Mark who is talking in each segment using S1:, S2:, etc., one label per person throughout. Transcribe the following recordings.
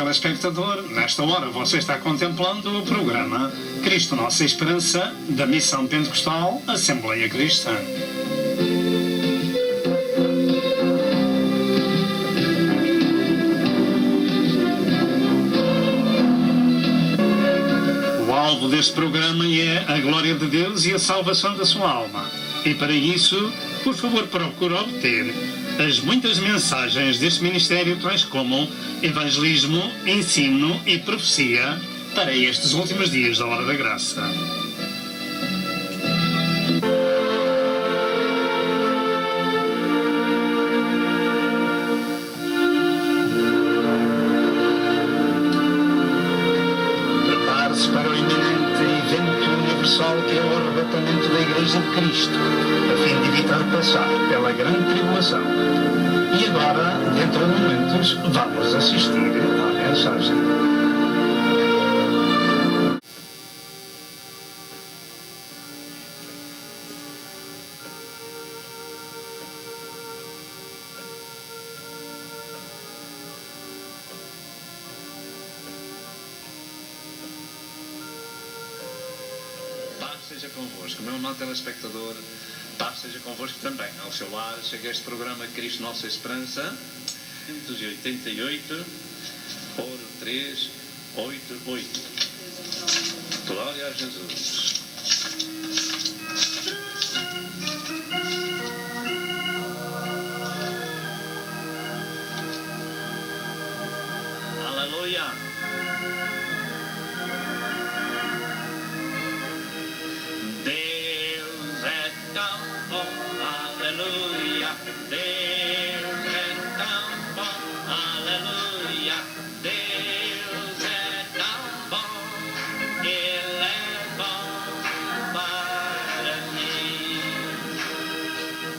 S1: telespectador, nesta hora você está contemplando o programa Cristo Nossa Esperança, da Missão Pentecostal Assembleia Cristã. O alvo deste programa é a glória de Deus e a salvação da sua alma. E para isso, por favor, procure obter as muitas mensagens deste ministério, tais como evangelismo, ensino e profecia para estes últimos dias da Hora da Graça. Prepare-se para o iminente evento universal que é o arrebatamento da Igreja de Cristo, a fim de evitar passar pela grande tribulação. E agora, dentro de momentos, vamos assistir à mensagem.
S2: Paz seja convosco, meu amado telespectador, paz seja convosco também. Ao seu lado chega este programa Cristo Nossa Esperança, 188, oro 388. Glória a Jesus. Aleluia. Deus é tão bom, aleluia. Deus é tão bom, aleluia. Deus é tão bom, Ele é bom para mim.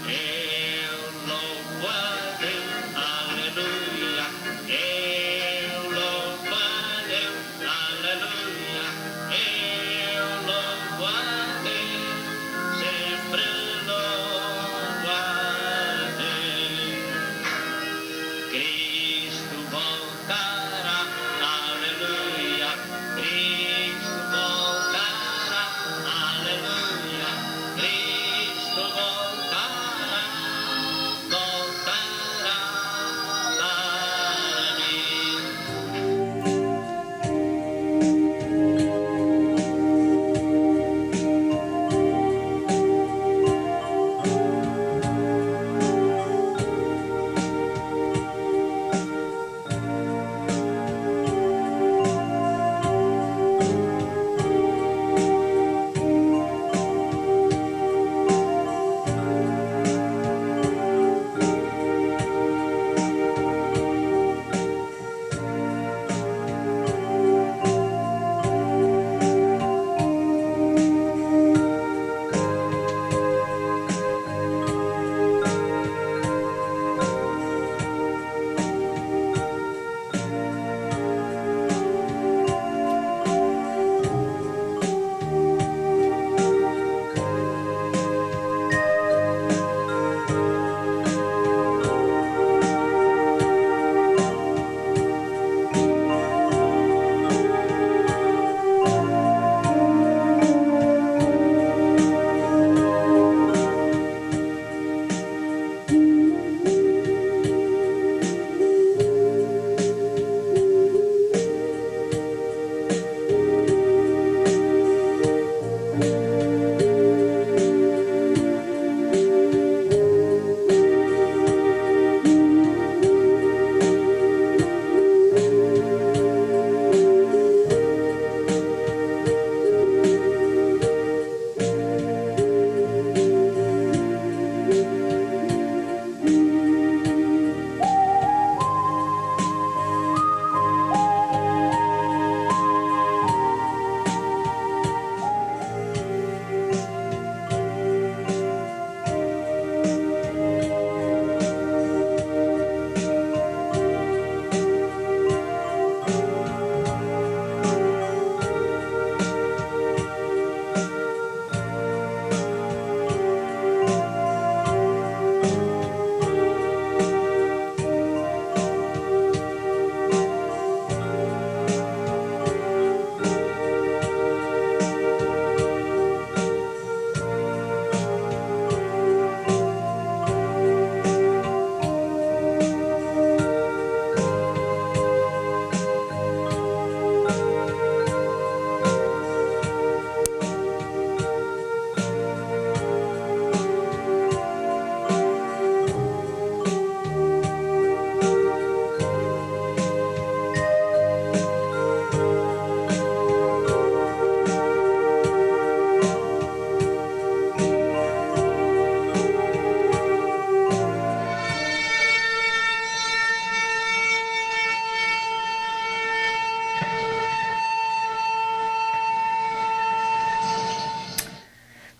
S2: Eu louvo a Deus, aleluia. Eu louvo a Deus,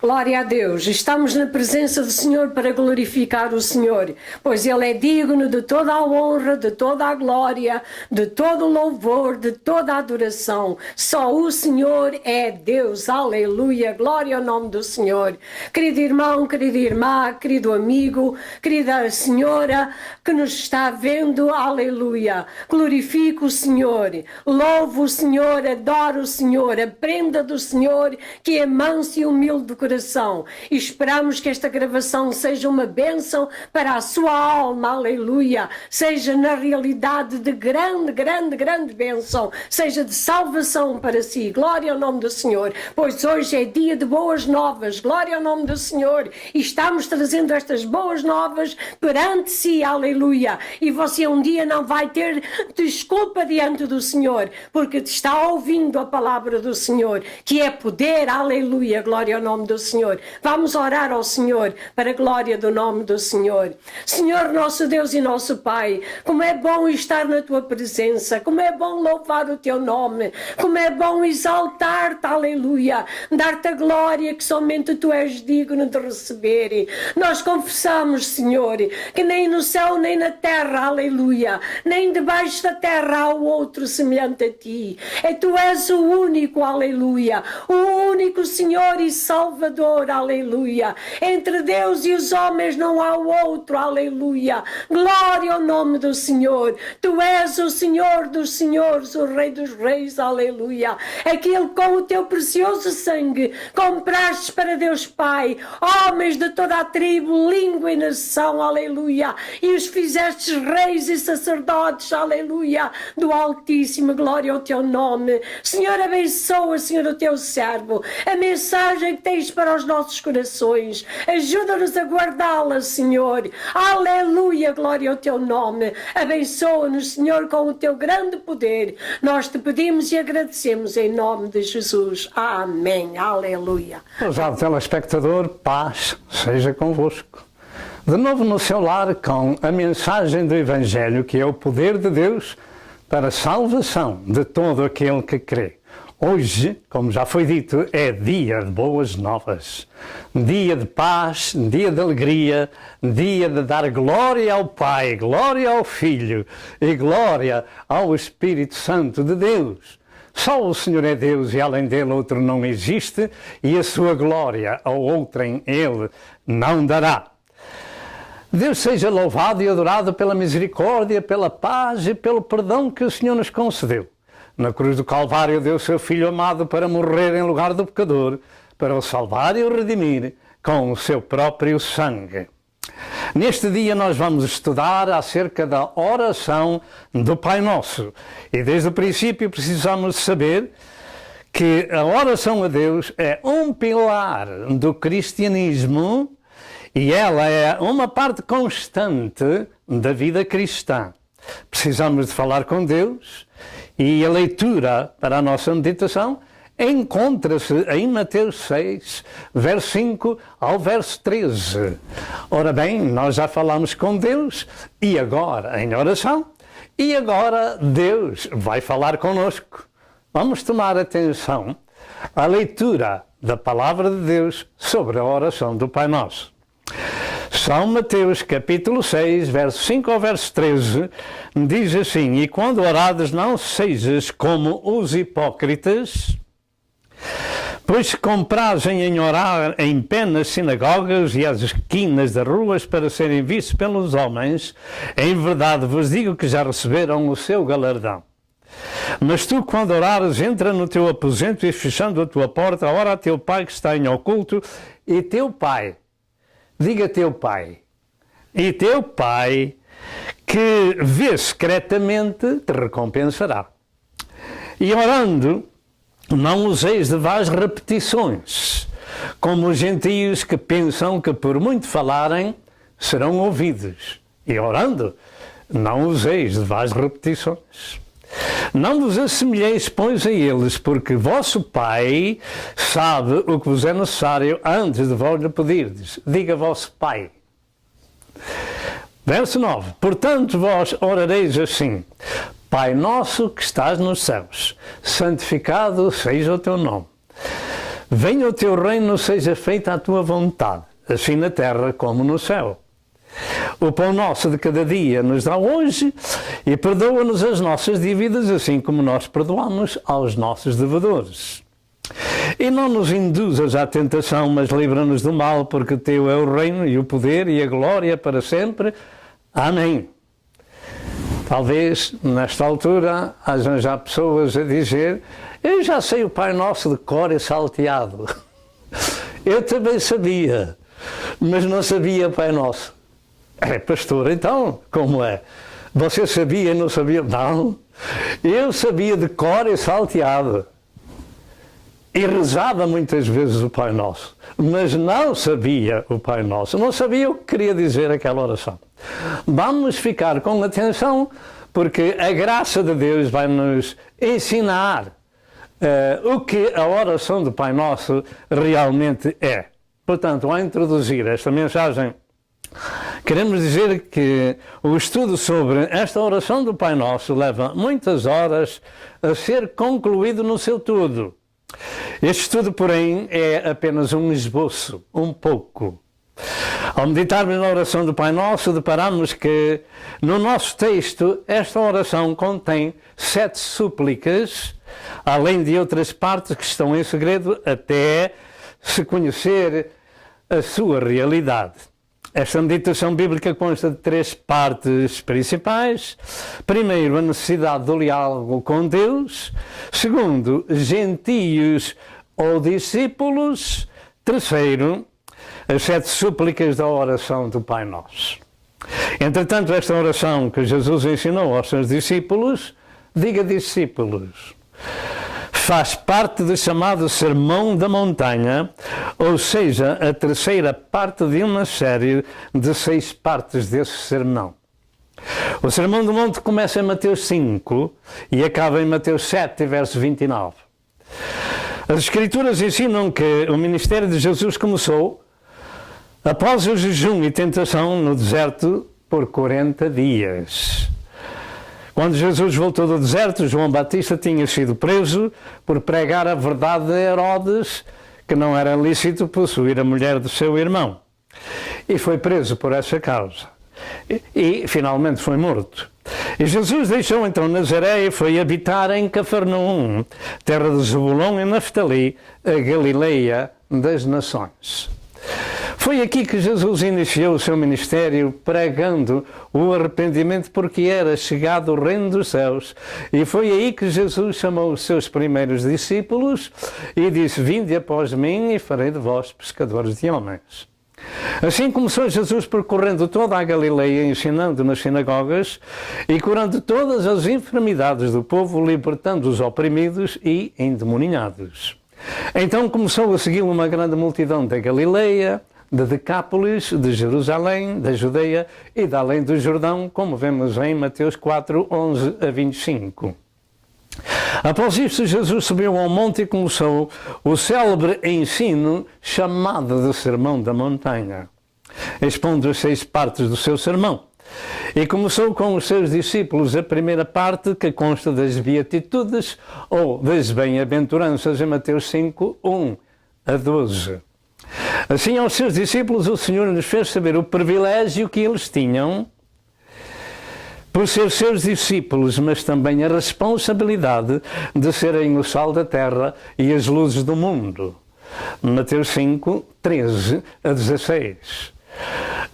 S3: Glória a Deus. Estamos na presença do Senhor para glorificar o Senhor, pois Ele é digno de toda a honra, de toda a glória, de todo o louvor, de toda a adoração. Só o Senhor é Deus. Aleluia. Glória ao nome do Senhor. Querido irmão, querida irmã, querido amigo, querida senhora que nos está vendo, aleluia. Glorifico o Senhor, louvo o Senhor, adoro o Senhor, aprenda do Senhor que é manso e humilde do coração. E esperamos que esta gravação seja uma bênção para a sua alma, aleluia. Seja na realidade de grande bênção, seja de salvação para si. Glória ao nome do Senhor, pois hoje é dia de boas novas. Glória ao nome do Senhor. E estamos trazendo estas boas novas perante si, aleluia. E você um dia não vai ter desculpa diante do Senhor, porque está ouvindo a palavra do Senhor, que é poder, aleluia. Glória ao nome do Senhor. Vamos orar ao Senhor para a glória do nome do Senhor. Senhor, nosso Deus e nosso Pai, como é bom estar na tua presença, como é bom louvar o teu nome, como é bom exaltar-te, aleluia, dar-te a glória que somente tu és digno de receber. Nós confessamos, Senhor, que nem no céu nem na terra, aleluia, nem debaixo da terra há outro semelhante a ti. E tu és o único, aleluia, o único Senhor e Salvador, aleluia. Entre Deus e os homens não há outro, aleluia. Glória ao nome do Senhor. Tu és o Senhor dos senhores, o Rei dos reis, aleluia. Aquele com o teu precioso sangue compraste para Deus Pai homens de toda a tribo, língua e nação, aleluia. E os fizestes reis e sacerdotes, aleluia, do Altíssimo. Glória ao teu nome. Senhor, abençoa, Senhor, o teu servo, a mensagem que tens para os nossos corações. Ajuda-nos a guardá-la, Senhor. Aleluia, glória ao teu nome. Abençoa-nos, Senhor, com o teu grande poder. Nós te pedimos e agradecemos em nome de Jesus. Amém. Aleluia.
S4: Prezado telespectador, paz seja convosco. De novo no seu lar com a mensagem do Evangelho, que é o poder de Deus para a salvação de todo aquele que crê. Hoje, como já foi dito, é dia de boas novas, dia de paz, dia de alegria, dia de dar glória ao Pai, glória ao Filho e glória ao Espírito Santo de Deus. Só o Senhor é Deus e além dele outro não existe, e a sua glória a outrem ele não dará. Deus seja louvado e adorado pela misericórdia, pela paz e pelo perdão que o Senhor nos concedeu. Na cruz do Calvário deu seu Filho amado para morrer em lugar do pecador, para o salvar e o redimir com o seu próprio sangue. Neste dia nós vamos estudar acerca da oração do Pai Nosso. E desde o princípio precisamos saber que a oração a Deus é um pilar do cristianismo e ela é uma parte constante da vida cristã. Precisamos de falar com Deus e a leitura para a nossa meditação encontra-se em Mateus 6, verso 5 ao verso 13. Ora bem, nós já falamos com Deus e agora em oração, e agora Deus vai falar conosco. Vamos tomar atenção à leitura da palavra de Deus sobre a oração do Pai Nosso. São Mateus capítulo 6, verso 5 ao verso 13, diz assim: E quando orares não sejas como os hipócritas, pois se comprazem em orar em pé nas sinagogas e às esquinas das ruas para serem vistos pelos homens, em verdade vos digo que já receberam o seu galardão. Mas tu, quando orares, entra no teu aposento e, fechando a tua porta, ora a teu Pai que está em oculto, e teu Pai, diga teu Pai, e teu Pai que vê secretamente te recompensará. E orando, não useis de vãs repetições, como os gentios que pensam que por muito falarem serão ouvidos. E orando, não useis de vãs repetições. Não vos assemelheis, pois, a eles, porque vosso Pai sabe o que vos é necessário antes de vós lhe pedirdes. Diga vosso Pai. Verso 9. Portanto, vós orareis assim: Pai nosso que estás nos céus, santificado seja o teu nome. venha o teu reino, seja feita a tua vontade, assim na terra como no céu. O pão nosso de cada dia nos dá hoje e perdoa-nos as nossas dívidas, assim como nós perdoamos aos nossos devedores. E não nos induzas à tentação, mas livra-nos do mal, porque teu é o reino e o poder e a glória para sempre. Amém. Talvez, nesta altura, hajam já pessoas a dizer: eu já sei o Pai Nosso de cor e salteado. Eu também sabia, mas não sabia Pai Nosso. Pastor, então, como é? Você sabia e não sabia? Não, eu sabia de cor e salteado. E rezava muitas vezes o Pai Nosso, mas não sabia o Pai Nosso, não sabia o que queria dizer aquela oração. Vamos ficar com atenção, porque a graça de Deus vai nos ensinar o que a oração do Pai Nosso realmente é. Portanto, ao introduzir esta mensagem, queremos dizer que o estudo sobre esta oração do Pai Nosso leva muitas horas a ser concluído no seu todo. Este estudo, porém, é apenas um esboço, um pouco. Ao meditarmos na oração do Pai Nosso, deparamos que no nosso texto esta oração contém 7 súplicas, além de outras partes que estão em segredo até se conhecer a sua realidade. Esta meditação bíblica consta de 3 partes principais. Primeiro, a necessidade do diálogo com Deus. Segundo, gentios ou discípulos. Terceiro, as 7 súplicas da oração do Pai Nosso. Entretanto, esta oração que Jesus ensinou aos seus discípulos, diga discípulos, faz parte do chamado Sermão da Montanha, ou seja, a terceira parte de uma série de 6 partes desse sermão. O Sermão do Monte começa em Mateus 5 e acaba em Mateus 7, verso 29. As Escrituras ensinam que o ministério de Jesus começou após o jejum e tentação no deserto por 40 dias. Quando Jesus voltou do deserto, João Batista tinha sido preso por pregar a verdade a Herodes, que não era lícito possuir a mulher do seu irmão. E foi preso por essa causa. E finalmente foi morto. E Jesus deixou então Nazaré e foi habitar em Cafarnaum, terra de Zebulão e Naftali, a Galileia das nações. Foi aqui que Jesus iniciou o seu ministério pregando o arrependimento, porque era chegado o reino dos céus. E foi aí que Jesus chamou os seus primeiros discípulos e disse: vinde após mim e farei de vós pescadores de homens. Assim começou Jesus percorrendo toda a Galileia, ensinando nas sinagogas e curando todas as enfermidades do povo, libertando os oprimidos e endemoninhados. Então começou a segui-lo uma grande multidão da Galileia, de Decápolis, de Jerusalém, da Judeia e da além do Jordão, como vemos em Mateus 4, 11 a 25. Após isto, Jesus subiu ao monte e começou o célebre ensino chamado de Sermão da Montanha, expondo as 6 partes do seu sermão. E começou com os seus discípulos a primeira parte, que consta das beatitudes ou das bem-aventuranças, em Mateus 5, 1 a 12. Assim, aos seus discípulos, o Senhor lhes fez saber o privilégio que eles tinham por ser seus discípulos, mas também a responsabilidade de serem o sal da terra e as luzes do mundo. Mateus 5, 13 a 16.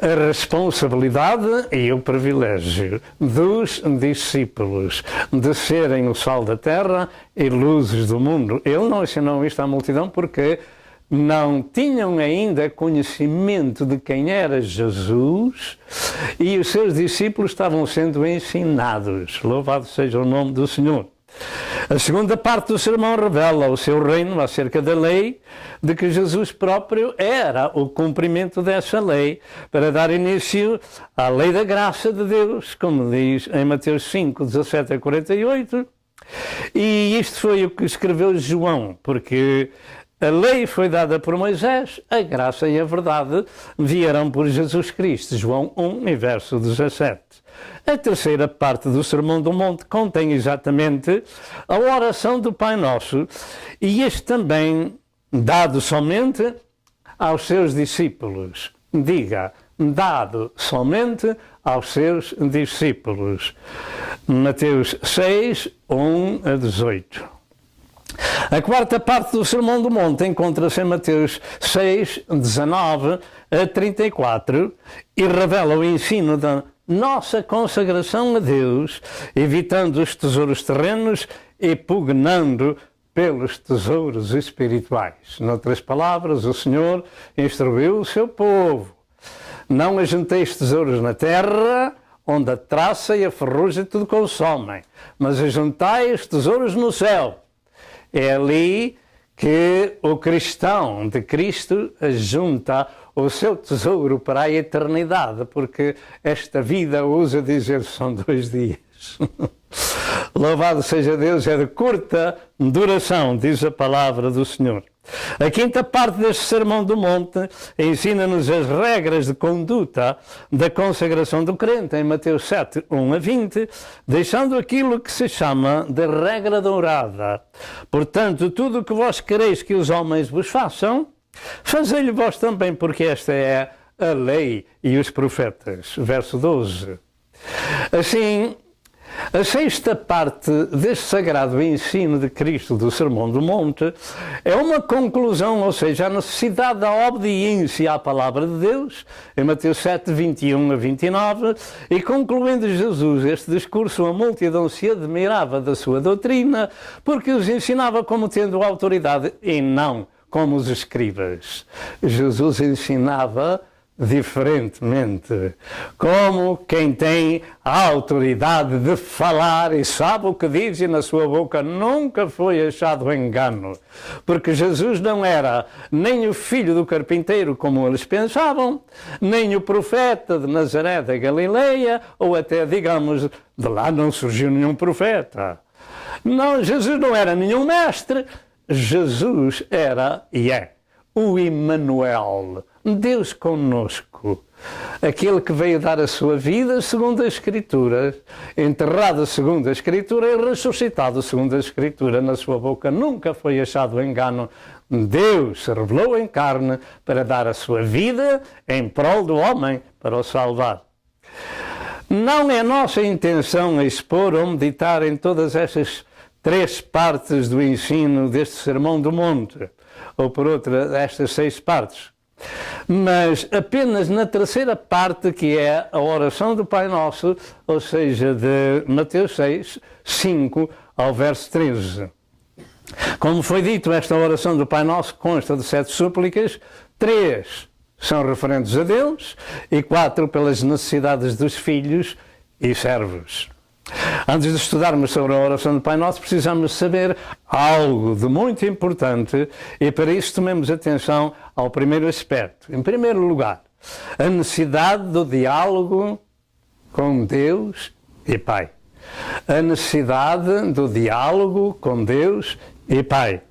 S4: A responsabilidade e o privilégio dos discípulos de serem o sal da terra e luzes do mundo. Ele não ensinou isto à multidão porque não tinham ainda conhecimento de quem era Jesus e os seus discípulos estavam sendo ensinados. Louvado seja o nome do Senhor. A segunda parte do sermão revela o seu reino acerca da lei, de que Jesus próprio era o cumprimento dessa lei, para dar início à lei da graça de Deus, como diz em Mateus 5, 17 a 48. E isto foi o que escreveu João, porque a lei foi dada por Moisés, a graça e a verdade vieram por Jesus Cristo. João 1, e verso 17. A terceira parte do Sermão do Monte contém exatamente a oração do Pai Nosso, e este também dado somente aos seus discípulos. Diga, dado somente aos seus discípulos. Mateus 6, 1 a 18. A quarta parte do Sermão do Monte encontra-se em Mateus 6, 19 a 34 e revela o ensino da nossa consagração a Deus, evitando os tesouros terrenos e pugnando pelos tesouros espirituais. Noutras palavras, o Senhor instruiu o seu povo: não ajunteis tesouros na terra, onde a traça e a ferrugem tudo consomem, mas ajuntai os tesouros no céu. É ali que o cristão de Cristo ajunta o seu tesouro para a eternidade, porque esta vida, ousa dizer, são 2 dias. Louvado seja Deus, é de curta duração, diz a palavra do Senhor. A quinta parte deste Sermão do Monte ensina-nos as regras de conduta da consagração do crente, em Mateus 7, 1 a 20, deixando aquilo que se chama de regra dourada. Portanto, tudo o que vós quereis que os homens vos façam, fazei-lhe vós também, porque esta é a lei e os profetas. Verso 12. Assim, a sexta parte deste sagrado ensino de Cristo do Sermão do Monte é uma conclusão, ou seja, a necessidade da obediência à palavra de Deus, em Mateus 7, 21 a 29, e concluindo Jesus este discurso, a multidão se admirava da sua doutrina, porque os ensinava como tendo autoridade e não como os escribas. Jesus ensinava diferentemente, como quem tem a autoridade de falar e sabe o que diz e na sua boca nunca foi achado engano, porque Jesus não era nem o filho do carpinteiro como eles pensavam, nem o profeta de Nazaré da Galileia, ou até, digamos, de lá não surgiu nenhum profeta. Não, Jesus não era nenhum mestre, Jesus era e é o Emmanuel, Deus conosco, aquele que veio dar a sua vida segundo a Escritura, enterrado segundo a Escritura e ressuscitado segundo a Escritura. Na sua boca nunca foi achado engano. Deus se revelou em carne para dar a sua vida em prol do homem, para o salvar. Não é nossa intenção expor ou meditar em todas estas 3 partes do ensino deste Sermão do Monte, ou por outra, destas 6 partes. Mas apenas na terceira parte, que é a oração do Pai Nosso, ou seja, de Mateus 6, 5 ao verso 13. Como foi dito, esta oração do Pai Nosso consta de 7 súplicas, 3 são referentes a Deus e 4 pelas necessidades dos filhos e servos. Antes de estudarmos sobre a oração do Pai Nosso, precisamos saber algo de muito importante e para isso tomemos atenção ao primeiro aspecto. Em primeiro lugar, a necessidade do diálogo com Deus e Pai. A necessidade do diálogo com Deus e Pai.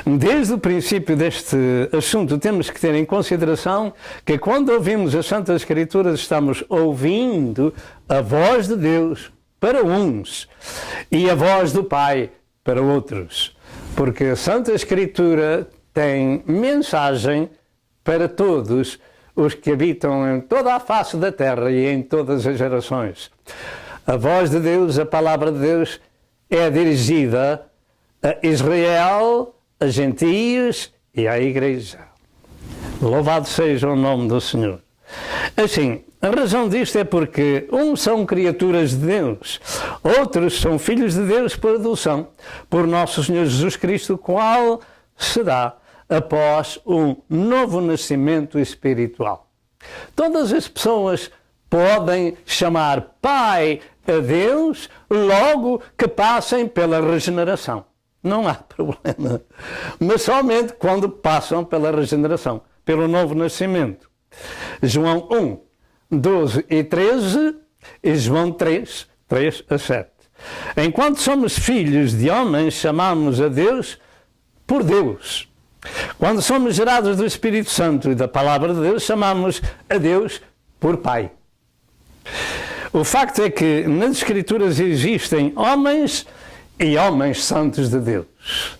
S4: Desde o princípio deste assunto temos que ter em consideração que quando ouvimos as Santas Escrituras estamos ouvindo a voz de Deus para uns e a voz do Pai para outros, porque a Santa Escritura tem mensagem para todos os que habitam em toda a face da terra e em todas as gerações. A voz de Deus, a palavra de Deus é dirigida a Israel, a gentios e à Igreja. Louvado seja o nome do Senhor. Assim, a razão disto é porque uns são criaturas de Deus, outros são filhos de Deus por adoção, por nosso Senhor Jesus Cristo, qual se dá após um novo nascimento espiritual. Todas as pessoas podem chamar Pai a Deus logo que passem pela regeneração. Não há problema. Mas somente quando passam pela regeneração, pelo novo nascimento. João 1, 12 e 13 e João 3, 3 a 7. Enquanto somos filhos de homens, chamamos a Deus por Deus. Quando somos gerados do Espírito Santo e da Palavra de Deus, chamamos a Deus por Pai. O facto é que nas Escrituras existem homens e homens santos de Deus.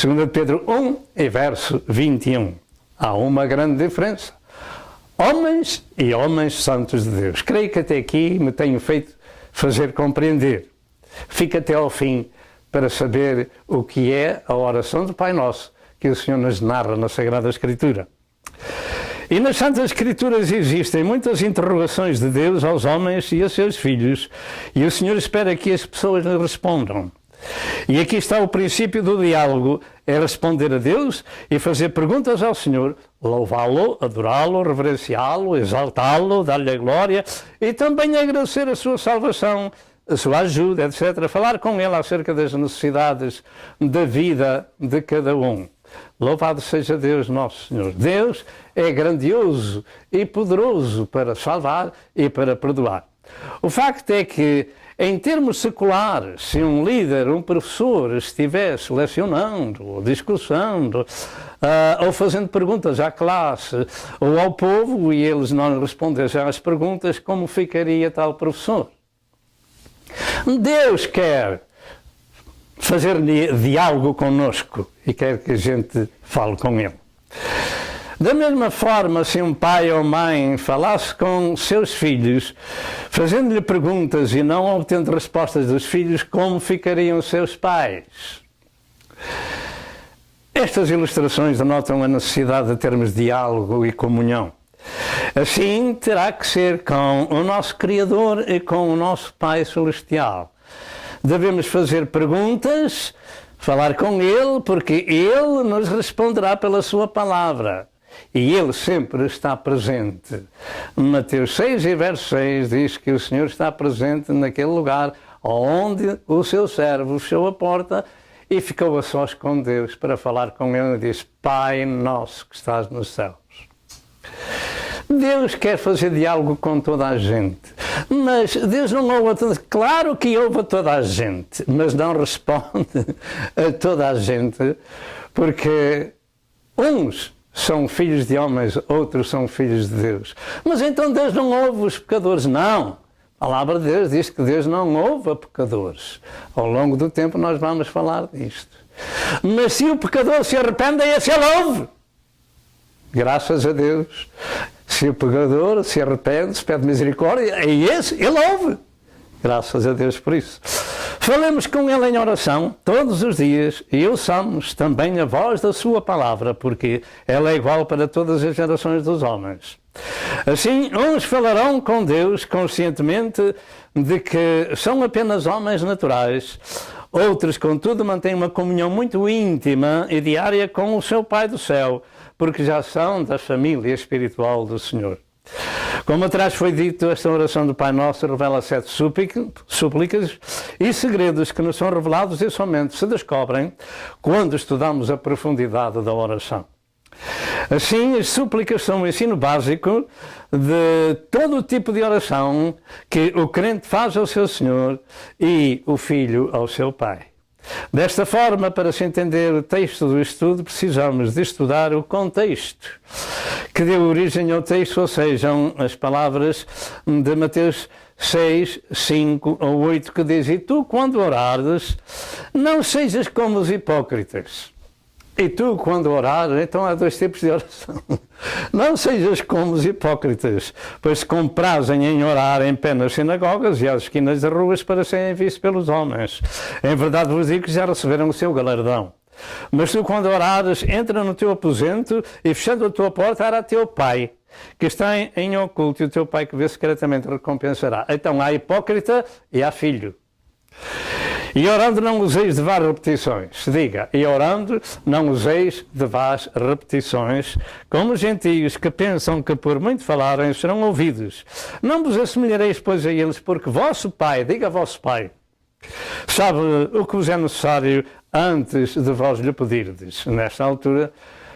S4: 2 Pedro 1 e verso 21. Há uma grande diferença. Homens e homens santos de Deus. Creio que até aqui me tenho feito fazer compreender. Fica até ao fim para saber o que é a oração do Pai Nosso que o Senhor nos narra na Sagrada Escritura. E nas Santas Escrituras existem muitas interrogações de Deus aos homens e a seus filhos, e o Senhor espera que as pessoas lhe respondam. E aqui está o princípio do diálogo, é responder a Deus e fazer perguntas ao Senhor, louvá-lo, adorá-lo, reverenciá-lo, exaltá-lo, dar-lhe a glória e também agradecer a sua salvação, a sua ajuda, etc. Falar com ele acerca das necessidades da vida de cada um. Louvado seja Deus nosso Senhor. Deus é grandioso e poderoso para salvar e para perdoar. O facto é que, em termos seculares, se um líder, um professor estivesse lecionando, ou discursando, ou fazendo perguntas à classe ou ao povo e eles não respondessem às perguntas, como ficaria tal professor? Deus quer fazer diálogo connosco e quer que a gente fale com Ele. Da mesma forma, se um pai ou mãe falasse com seus filhos, fazendo-lhe perguntas e não obtendo respostas dos filhos, como ficariam seus pais? Estas ilustrações denotam a necessidade de termos diálogo e comunhão. Assim terá que ser com o nosso Criador e com o nosso Pai Celestial. Devemos fazer perguntas, falar com Ele, porque Ele nos responderá pela Sua palavra. E Ele sempre está presente. Mateus 6 e verso 6 diz que o Senhor está presente naquele lugar onde o seu servo fechou a porta e ficou a sós com Deus para falar com Ele e diz: Pai nosso que estás nos céus. Deus quer fazer diálogo com toda a gente, mas Deus não ouve a toda. Claro que ouve a toda a gente, mas não responde a toda a gente, porque uns são filhos de homens, outros são filhos de Deus. Mas então Deus não ouve os pecadores? Não. A palavra de Deus diz que Deus não ouve a pecadores. Ao longo do tempo nós vamos falar disto. Mas se o pecador se arrepende, é esse ele ouve. Graças a Deus. Se o pecador se arrepende, se pede misericórdia, é esse, ele ouve. Graças a Deus por isso. Falemos com Ele em oração todos os dias e ouçamos também a voz da Sua palavra, porque ela é igual para todas as gerações dos homens. Assim, uns falarão com Deus conscientemente de que são apenas homens naturais. Outros, contudo, mantêm uma comunhão muito íntima e diária com o seu Pai do céu, porque já são da família espiritual do Senhor. Como atrás foi dito, esta oração do Pai Nosso revela 7 súplicas e segredos que nos são revelados e somente se descobrem quando estudamos a profundidade da oração. Assim, as súplicas são um ensino básico de todo o tipo de oração que o crente faz ao seu Senhor e o filho ao seu Pai. Desta forma, para se entender o texto do estudo, precisamos de estudar o contexto que deu origem ao texto, ou seja, as palavras de Mateus 6, 5 ou 8, que diz: E tu, quando orares, não sejas como os hipócritas. E tu, quando orares, então há 2 tipos de oração. Não sejas como os hipócritas, pois se comprazem em orar em pé nas sinagogas e às esquinas das ruas para serem vistos pelos homens. Em verdade vos digo que já receberam o seu galardão. Mas tu, quando orares, entra no teu aposento e, fechando a tua porta, ora a teu Pai, que está em oculto, e o teu Pai que vê secretamente recompensará. Então há hipócrita e há filho. E orando não useis de vãs repetições. Diga, e orando não useis de vãs repetições, como os gentios que pensam que por muito falarem serão ouvidos. Não vos assemelhareis, pois, a eles, porque vosso Pai, diga vosso Pai, sabe o que vos é necessário antes de vós lhe pedirdes. Nesta altura,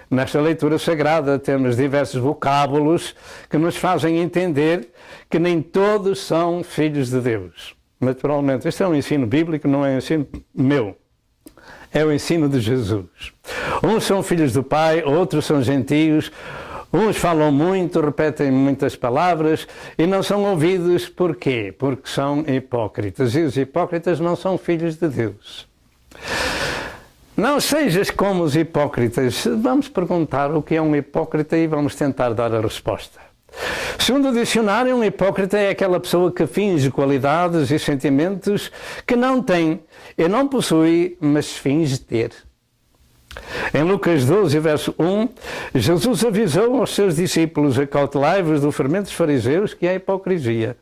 S4: nesta leitura sagrada, temos diversos vocábulos que nos fazem entender que nem todos são filhos de Deus. Naturalmente, este é um ensino bíblico, não é um ensino meu. É o ensino de Jesus. Uns são filhos do Pai, outros são gentios, uns falam muito, repetem muitas palavras e não são ouvidos. Porquê? Porque são hipócritas. E os hipócritas não são filhos de Deus. Não sejas como os hipócritas. Vamos perguntar o que é um hipócrita e vamos tentar dar a resposta. Segundo o dicionário, um hipócrita é aquela pessoa que finge qualidades e sentimentos que não tem e não possui, mas finge ter. Em Lucas 12, verso 1, Jesus avisou aos seus discípulos: acautelai-vos do fermento dos fariseus, que é a hipocrisia.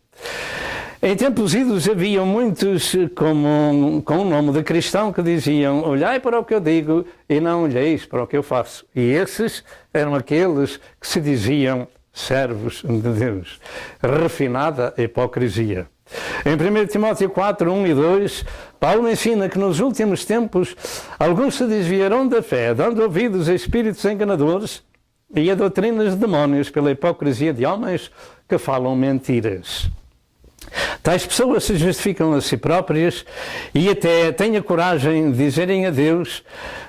S4: Em tempos idos haviam muitos com o nome de cristão que diziam: olhai para o que eu digo e não olheis para o que eu faço. E esses eram aqueles que se diziam servos de Deus. Refinada hipocrisia. Em 1 Timóteo 4, 1 e 2, Paulo ensina que nos últimos tempos alguns se desviarão da fé, dando ouvidos a espíritos enganadores e a doutrinas de demónios pela hipocrisia de homens que falam mentiras. Tais pessoas se justificam a si próprias e até têm a coragem de dizerem a Deus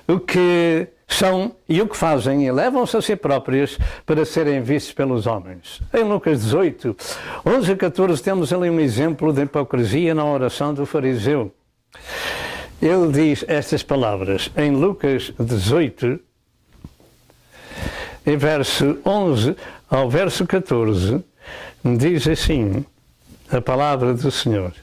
S4: o que são e o que fazem e levam-se a si próprias para serem vistos pelos homens. Em Lucas 18, 11 a 14, temos ali um exemplo de hipocrisia na oração do fariseu. Ele diz estas palavras em Lucas 18, em verso 11 ao verso 14, diz assim a palavra do Senhor.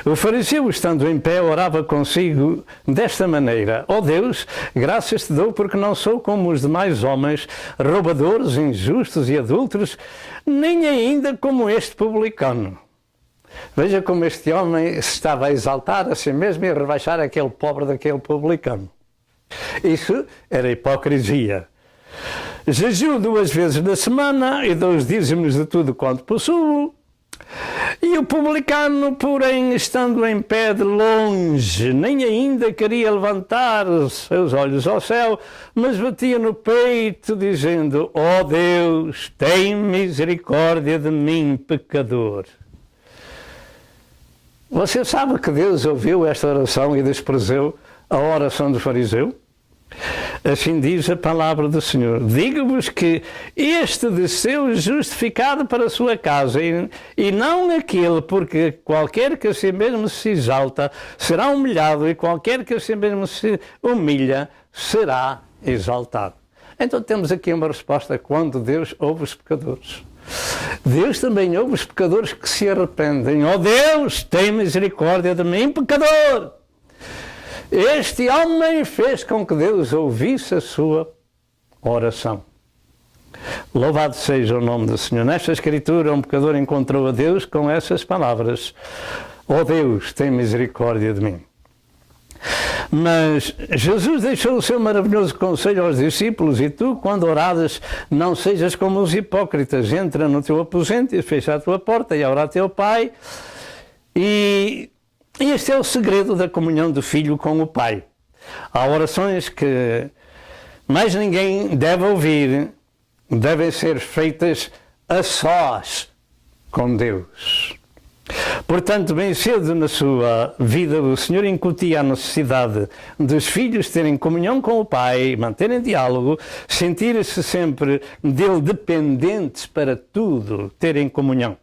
S4: O fariseu, estando em pé, orava consigo desta maneira: ó Deus, graças te dou porque não sou como os demais homens, roubadores, injustos e adúlteros, nem ainda como este publicano. Veja como este homem se estava a exaltar a si mesmo e a rebaixar aquele pobre daquele publicano. Isso era hipocrisia. Jejuo 2 vezes na semana e dou os dízimos de tudo quanto possuo. E o publicano, porém, estando em pé de longe, nem ainda queria levantar os seus olhos ao céu, mas batia no peito, dizendo: ó Deus, tem misericórdia de mim, pecador. Você sabe que Deus ouviu esta oração e desprezou a oração do fariseu? Assim diz a palavra do Senhor: digo-vos que este desceu justificado para a sua casa e não aquele, porque qualquer que a si mesmo se exalta será humilhado e qualquer que a si mesmo se humilha será exaltado. Então temos aqui uma resposta: quando Deus ouve os pecadores. Deus também ouve os pecadores que se arrependem. Ó Deus, tem misericórdia de mim, pecador! Este homem fez com que Deus ouvisse a sua oração. Louvado seja o nome do Senhor. Nesta Escritura, um pecador encontrou a Deus com essas palavras: ó Deus, tem misericórdia de mim. Mas Jesus deixou o seu maravilhoso conselho aos discípulos: e tu, quando orares, não sejas como os hipócritas. Entra no teu aposento e fecha a tua porta e ora a teu Pai. E este é o segredo da comunhão do Filho com o Pai. Há orações que mais ninguém deve ouvir, devem ser feitas a sós com Deus. Portanto, bem cedo na sua vida, o Senhor incutia a necessidade dos filhos terem comunhão com o Pai, manterem diálogo, sentirem-se sempre dele dependentes para tudo, terem comunhão.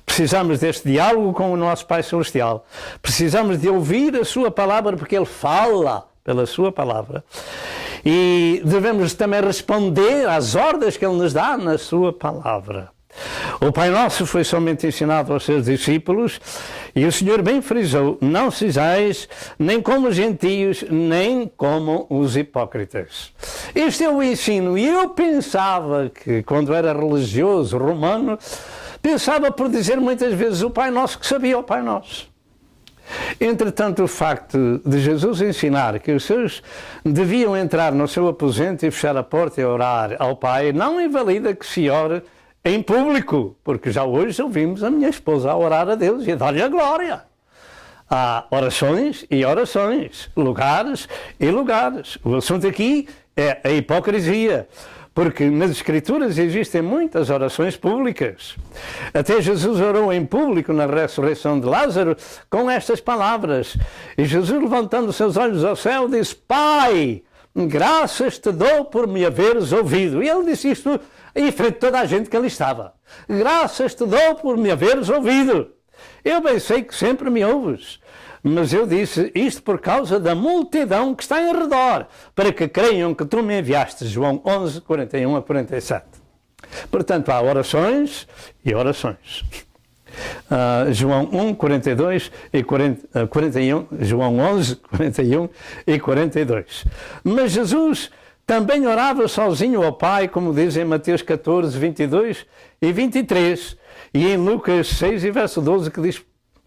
S4: Precisamos deste diálogo com o nosso Pai Celestial. Precisamos de ouvir a sua palavra, porque Ele fala pela sua palavra. E devemos também responder às ordens que Ele nos dá na sua palavra. O Pai Nosso foi somente ensinado aos seus discípulos e o Senhor bem frisou: não sejais nem como os gentios, nem como os hipócritas. Este é o ensino. E eu pensava que, quando era religioso romano, pensava por dizer muitas vezes o Pai Nosso, que sabia o Pai Nosso. Entretanto, o facto de Jesus ensinar que os seus deviam entrar no seu aposento e fechar a porta e orar ao Pai não invalida que se ore em público, porque já hoje ouvimos a minha esposa a orar a Deus e a dar-lhe a glória. Há orações e orações, lugares e lugares. O assunto aqui é a hipocrisia, porque nas Escrituras existem muitas orações públicas. Até Jesus orou em público na ressurreição de Lázaro com estas palavras. E Jesus, levantando os seus olhos ao céu, disse: Pai, graças te dou por me haveres ouvido. E ele disse isto em frente de toda a gente que ali estava. Graças te dou por me haveres ouvido. Eu bem sei que sempre me ouves. mas eu disse isto por causa da multidão que está em redor, para que creiam que tu me enviaste. João 11, 41 a 47. Portanto, há orações e orações. João 1, 42 e 41, João 11, 41 e 42. Mas Jesus também orava sozinho ao Pai, como diz em Mateus 14, 22 e 23, e em Lucas 6, e verso 12, que diz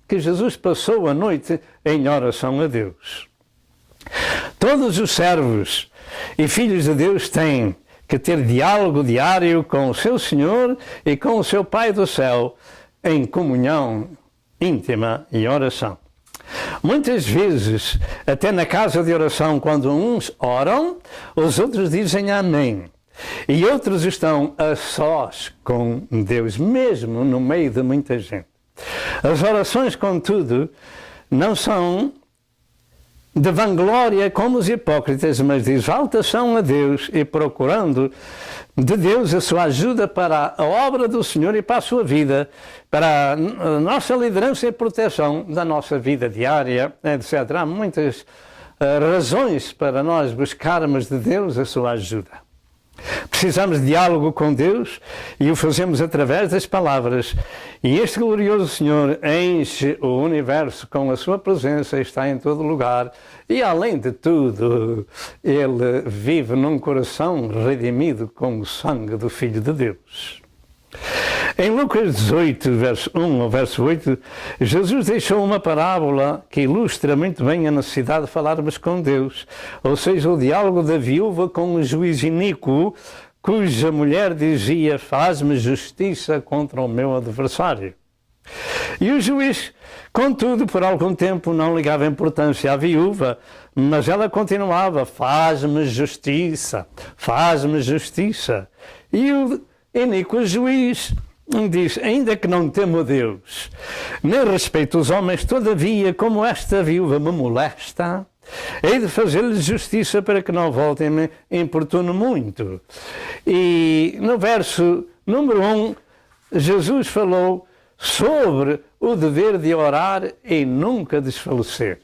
S4: que Jesus passou a noite em oração a Deus. Todos os servos e filhos de Deus têm que ter diálogo diário com o seu Senhor e com o seu Pai do céu, em comunhão íntima e oração. Muitas vezes, até na casa de oração, quando uns oram, os outros dizem amém. E outros estão a sós com Deus, mesmo no meio de muita gente. As orações, contudo, não são de vanglória como os hipócritas, mas de exaltação a Deus e procurando de Deus a sua ajuda para a obra do Senhor e para a sua vida, para a nossa liderança e proteção da nossa vida diária, etc. Há muitas razões para nós buscarmos de Deus a sua ajuda. Precisamos de diálogo com Deus e o fazemos através das palavras. E este glorioso Senhor enche o universo com a sua presença e está em todo lugar. E além de tudo, Ele vive num coração redimido com o sangue do Filho de Deus. Em Lucas 18, verso 1 ao verso 8, Jesus deixou uma parábola que ilustra muito bem a necessidade de falarmos com Deus, ou seja, o diálogo da viúva com o juiz iníquo, cuja mulher dizia: faz-me justiça contra o meu adversário. E o juiz, contudo, por algum tempo não ligava importância à viúva, mas ela continuava: faz-me justiça, faz-me justiça. E o iníquo juiz diz: ainda que não temo a Deus, nem respeito os homens, todavia, como esta viúva me molesta, hei de fazer-lhe justiça para que não voltem me importune muito. E no verso número 1, Jesus falou sobre o dever de orar e nunca desfalecer.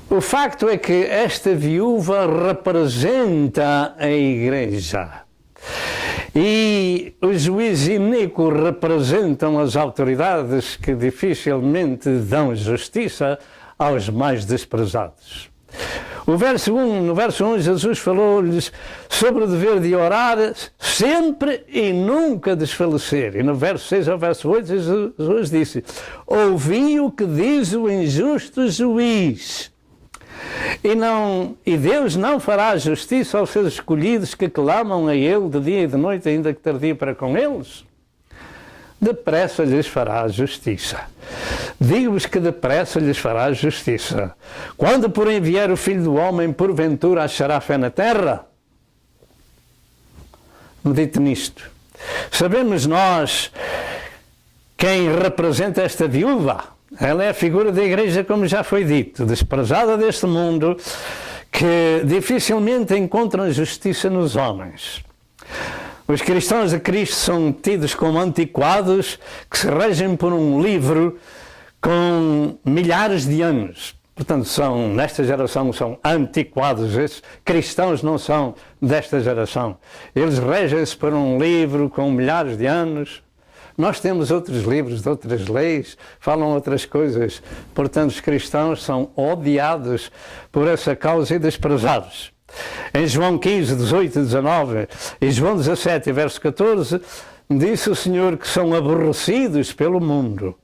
S4: O facto é que esta viúva representa a igreja. E os juízes iníquos representam as autoridades que dificilmente dão justiça aos mais desprezados. No verso 1, Jesus falou-lhes sobre o dever de orar sempre e nunca desfalecer. E no verso 6 ao verso 8, Jesus disse: ouvi o que diz o injusto juiz. E Deus não fará justiça aos seus escolhidos que clamam a Ele de dia e de noite, ainda que tardio para com eles? Depressa lhes fará justiça. Digo-vos que depressa lhes fará justiça. Quando, porém, vier o Filho do Homem, porventura achará fé na terra? Medite nisto. Sabemos nós quem representa esta viúva. Ela é a figura da igreja, como já foi dito, desprezada deste mundo, que dificilmente encontram justiça nos homens. Os cristãos de Cristo são tidos como antiquados, que se regem por um livro com milhares de anos. Portanto, nesta geração são antiquados. Esses cristãos não são desta geração. Eles regem-se por um livro com milhares de anos. Nós temos outros livros de outras leis, falam outras coisas. Portanto, os cristãos são odiados por essa causa e desprezados. Em João 15, 18 e 19 e João 17, verso 14, disse o Senhor que são aborrecidos pelo mundo.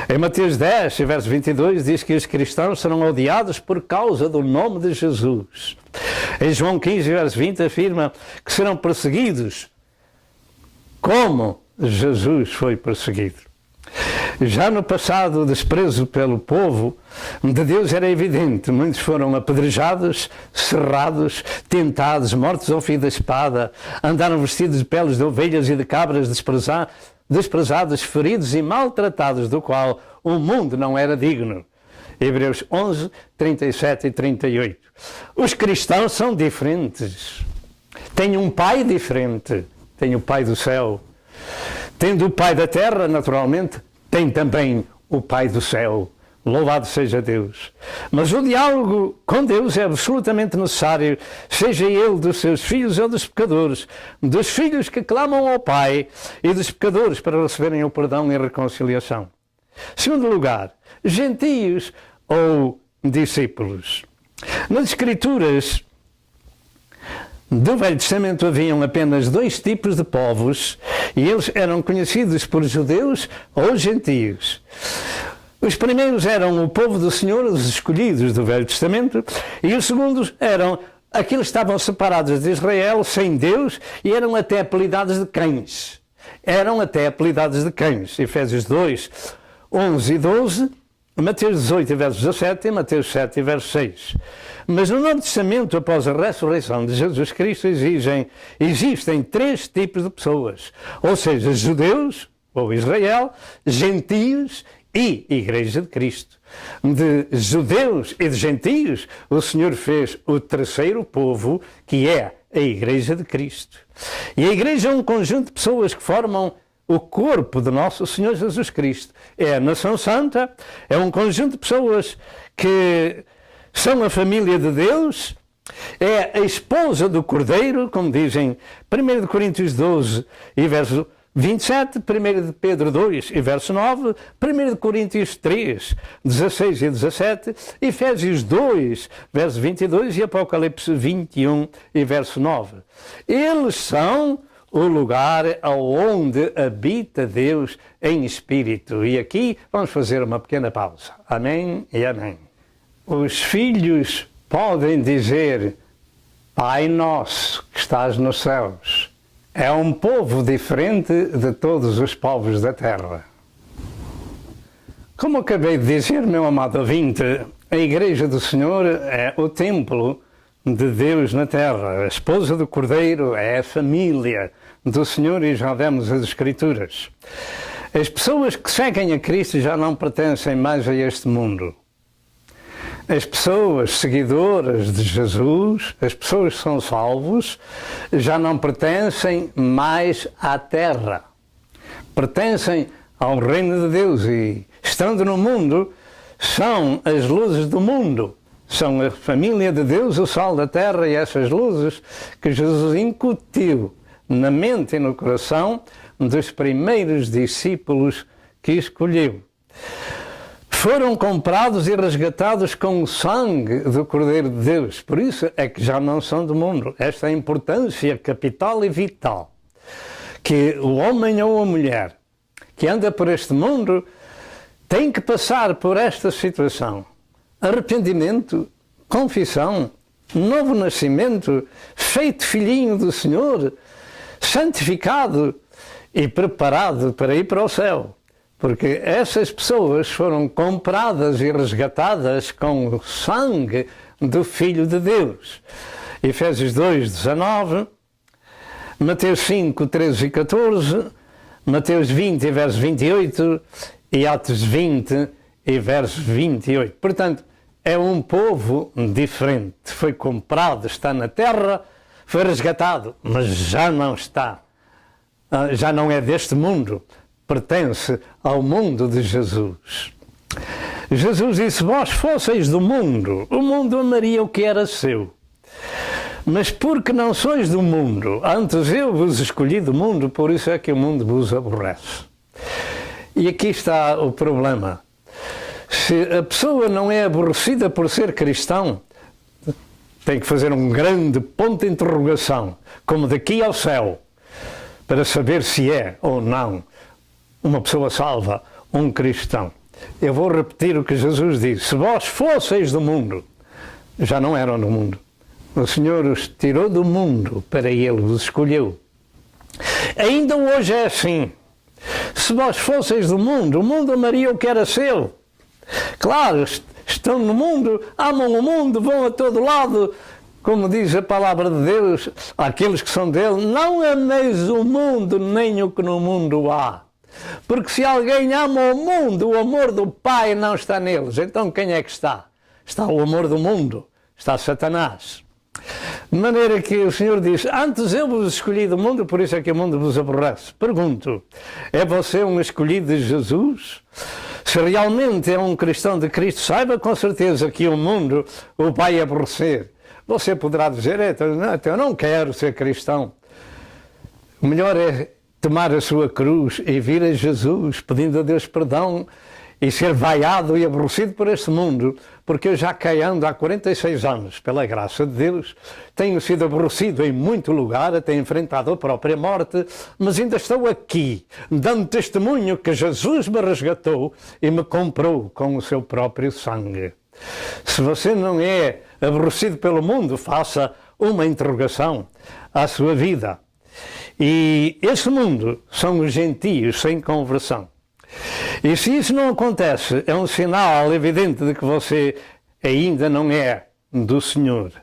S4: Em Mateus 10, verso 22, diz que os cristãos serão odiados por causa do nome de Jesus. Em João 15, verso 20, afirma que serão perseguidos como Jesus foi perseguido. Já no passado, o desprezo pelo povo de Deus era evidente. Muitos foram apedrejados, serrados, tentados, mortos ao fio da espada, andaram vestidos de peles de ovelhas e de cabras, desprezados, feridos e maltratados, do qual o mundo não era digno. Hebreus 11, 37 e 38. Os cristãos são diferentes. Têm um pai diferente. Tem o pai do céu. Tendo o pai da terra, naturalmente, tem também o pai do céu. Louvado seja Deus. Mas o diálogo com Deus é absolutamente necessário, seja ele dos seus filhos ou dos pecadores, dos filhos que clamam ao Pai e dos pecadores para receberem o perdão e a reconciliação. Segundo lugar, gentios ou discípulos. Nas Escrituras do Velho Testamento haviam apenas dois tipos de povos e eles eram conhecidos por judeus ou gentios. Os primeiros eram o povo do Senhor, os escolhidos do Velho Testamento, e os segundos eram aqueles que estavam separados de Israel, sem Deus, e eram até apelidados de cães. Efésios 2, 11 e 12, Mateus 18, verso 17 e Mateus 7, verso 6. Mas no Novo Testamento, após a ressurreição de Jesus Cristo, existem três tipos de pessoas, ou seja, judeus, ou Israel, gentios e Igreja de Cristo. De judeus e de gentios, o Senhor fez o terceiro povo, que é a Igreja de Cristo. E a Igreja é um conjunto de pessoas que formam o corpo de nosso Senhor Jesus Cristo. É a nação santa, é um conjunto de pessoas que são a família de Deus, é a esposa do Cordeiro, como dizem 1 Coríntios 12 e verso 27, 1 Pedro 2 e verso 9, 1 Coríntios 3, 16 e 17, Efésios 2, verso 22 e Apocalipse 21 e verso 9. Eles são o lugar onde habita Deus em espírito. E aqui vamos fazer uma pequena pausa. Amém e amém. Os filhos podem dizer: Pai nosso que estás nos céus. É um povo diferente de todos os povos da terra. Como acabei de dizer, meu amado ouvinte, a Igreja do Senhor é o templo de Deus na terra. A esposa do Cordeiro é a família do Senhor e já vemos as Escrituras. As pessoas que seguem a Cristo já não pertencem mais a este mundo. As pessoas seguidoras de Jesus, as pessoas que são salvos, já não pertencem mais à terra. Pertencem ao reino de Deus e, estando no mundo, são as luzes do mundo. São a família de Deus, o sal da terra e essas luzes que Jesus incutiu na mente e no coração dos primeiros discípulos que escolheu. Foram comprados e resgatados com o sangue do Cordeiro de Deus. Por isso é que já não são do mundo. Esta é a importância capital e vital. Que o homem ou a mulher que anda por este mundo tem que passar por esta situação. Arrependimento, confissão, novo nascimento, feito filhinho do Senhor, santificado e preparado para ir para o céu. Porque essas pessoas foram compradas e resgatadas com o sangue do Filho de Deus. Efésios 2, 19, Mateus 5, 13 e 14, Mateus 20, verso 28 e Atos 20 e verso 28. Portanto, é um povo diferente. Foi comprado, está na terra, foi resgatado, mas já não está. Já não é deste mundo. Pertence ao mundo de Jesus. Jesus disse: vós fosseis do mundo, o mundo amaria o que era seu. Mas porque não sois do mundo, antes eu vos escolhi do mundo, por isso é que o mundo vos aborrece. E aqui está o problema. Se a pessoa não é aborrecida por ser cristão, tem que fazer um grande ponto de interrogação, como daqui ao céu, para saber se é ou não uma pessoa salva, um cristão. Eu vou repetir o que Jesus disse: se vós fosseis do mundo, já não eram do mundo. O Senhor os tirou do mundo, para Ele os escolheu. Ainda hoje é assim. Se vós fosseis do mundo, o mundo amaria o que era seu. Claro, estão no mundo, amam o mundo, vão a todo lado. Como diz a palavra de Deus, àqueles que são dele: não ameis o mundo, nem o que no mundo há. Porque se alguém ama o mundo, o amor do Pai não está neles. Então quem é que está? Está o amor do mundo, está Satanás. De maneira que o Senhor diz: antes eu vos escolhi do mundo, por isso é que o mundo vos aborrece. Pergunto: é você um escolhido de Jesus? Se realmente é um cristão de Cristo, saiba com certeza que o mundo o vai aborrecer. Você poderá dizer, eu não quero ser cristão. O melhor é tomar a sua cruz e vir a Jesus, pedindo a Deus perdão e ser vaiado e aborrecido por este mundo, porque eu já cá ando há 46 anos, pela graça de Deus, tenho sido aborrecido em muito lugar, até enfrentado a própria morte, mas ainda estou aqui, dando testemunho que Jesus me resgatou e me comprou com o seu próprio sangue. Se você não é aborrecido pelo mundo, faça uma interrogação à sua vida. E este mundo são os gentios sem conversão. E se isso não acontece, é um sinal evidente de que você ainda não é do Senhor.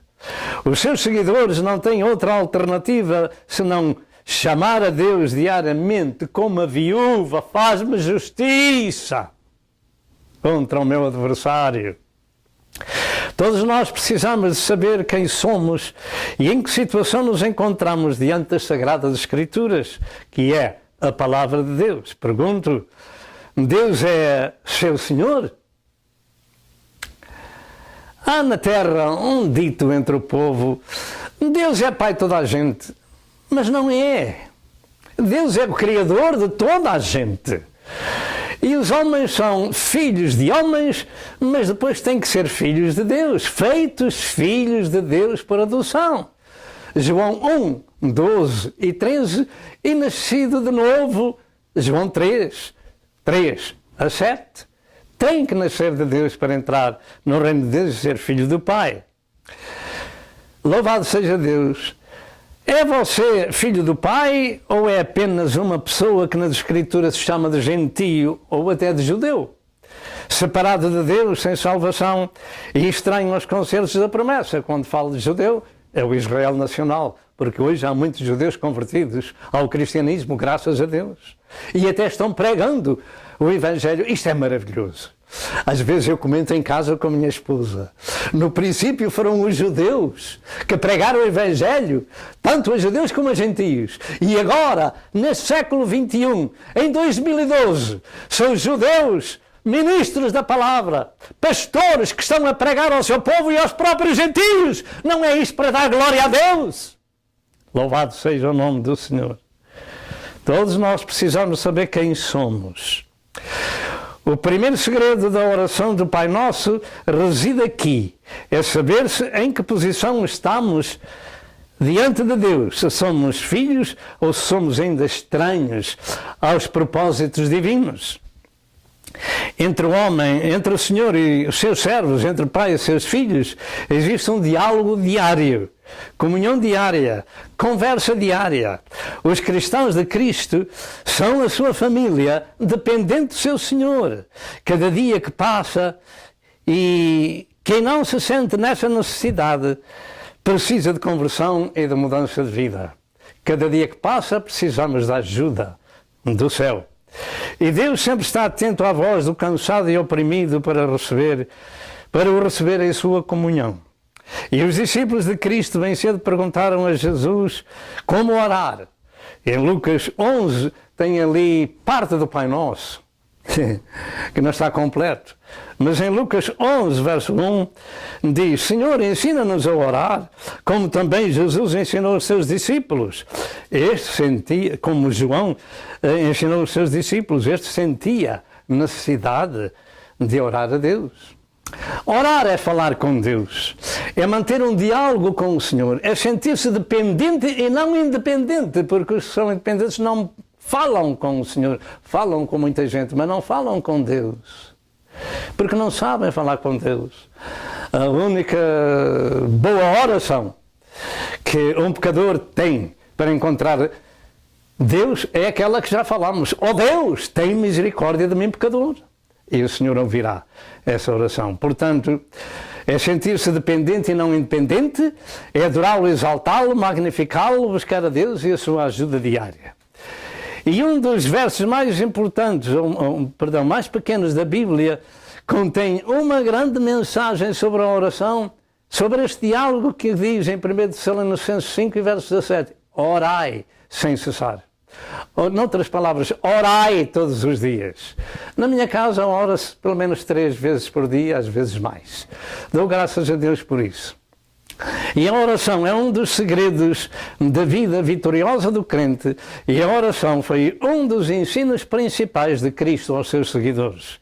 S4: Os seus seguidores não têm outra alternativa senão chamar a Deus diariamente como a viúva, faz-me justiça contra o meu adversário. Todos nós precisamos de saber quem somos e em que situação nos encontramos diante das Sagradas Escrituras, que é a Palavra de Deus. Pergunto, Deus é seu Senhor? Há na terra um dito entre o povo, Deus é Pai de toda a gente, mas não é. Deus é o Criador de toda a gente. E os homens são filhos de homens, mas depois têm que ser filhos de Deus, feitos filhos de Deus por adoção. João 1, 12 e 13, e nascido de novo, João 3 a 7. Tem que nascer de Deus para entrar no reino de Deus e ser filho do Pai. Louvado seja Deus. É você filho do Pai ou é apenas uma pessoa que nas Escrituras se chama de gentio ou até de judeu? Separado de Deus, sem salvação e estranho aos concertos da promessa. Quando falo de judeu, é o Israel nacional, porque hoje há muitos judeus convertidos ao cristianismo, graças a Deus. E até estão pregando o Evangelho. Isto é maravilhoso. Às vezes eu comento em casa com a minha esposa. No princípio foram os judeus que pregaram o Evangelho, tanto a judeus como a gentios. E agora, neste século XXI, em 2012, são os judeus, ministros da palavra, pastores que estão a pregar ao seu povo e aos próprios gentios. Não é isto para dar glória a Deus? Louvado seja o nome do Senhor. Todos nós precisamos saber quem somos. O primeiro segredo da oração do Pai Nosso reside aqui. É saber-se em que posição estamos diante de Deus. Se somos filhos ou se somos ainda estranhos aos propósitos divinos. Entre o homem, entre o Senhor e os seus servos, entre o Pai e os seus filhos, existe um diálogo diário. Comunhão diária, conversa diária. Os cristãos de Cristo são a sua família, dependente do seu Senhor. Cada dia que passa, e quem não se sente nessa necessidade, precisa de conversão e de mudança de vida. Cada dia que passa, precisamos da ajuda do céu. E Deus sempre está atento à voz do cansado e oprimido para o receber em sua comunhão. E os discípulos de Cristo bem cedo perguntaram a Jesus como orar. Em Lucas 11 tem ali parte do Pai Nosso, que não está completo. Mas em Lucas 11, verso 1, diz, Senhor, ensina-nos a orar, como também Jesus ensinou os seus discípulos. Este sentia, como João ensinou os seus discípulos, este sentia necessidade de orar a Deus. Orar é falar com Deus, é manter um diálogo com o Senhor, é sentir-se dependente e não independente, porque os que são independentes não falam com o Senhor, falam com muita gente, mas não falam com Deus, porque não sabem falar com Deus. A única boa oração que um pecador tem para encontrar Deus é aquela que já falamos: ó Deus, tem misericórdia de mim, pecador. E o Senhor ouvirá essa oração. Portanto, é sentir-se dependente e não independente, é adorá-lo, exaltá-lo, magnificá-lo, buscar a Deus e a sua ajuda diária. E um dos versos mais importantes, mais pequenos da Bíblia, contém uma grande mensagem sobre a oração, sobre este diálogo que diz em 1 Tessalonicenses 5, verso 17, orai sem cessar. Ou, noutras palavras, orai todos os dias. Na minha casa ora-se pelo menos 3 vezes por dia, às vezes mais. Dou graças a Deus por isso. E a oração é um dos segredos da vida vitoriosa do crente, e a oração foi um dos ensinos principais de Cristo aos seus seguidores.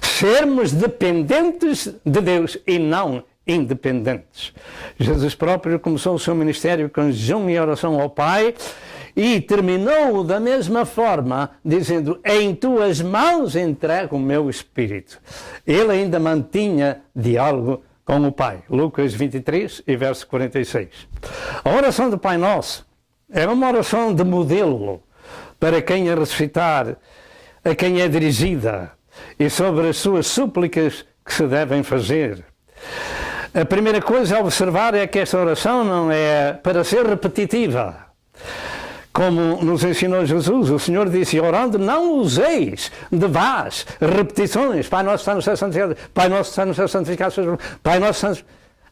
S4: Sermos dependentes de Deus e não independentes. Jesus próprio começou o seu ministério com jejum e oração ao Pai e terminou da mesma forma, dizendo: em tuas mãos entrego o meu espírito. Ele ainda mantinha diálogo com o Pai. Lucas 23 e verso 46. A oração do Pai Nosso é uma oração de modelo para quem a recitar, a quem é dirigida, e sobre as suas súplicas que se devem fazer. A primeira coisa a observar é que esta oração não é para ser repetitiva. Como nos ensinou Jesus, o Senhor disse: orando não useis de vãs repetições. Pai nosso está no céu santificado, Pai nosso está no céu santificado, Pai nosso santo.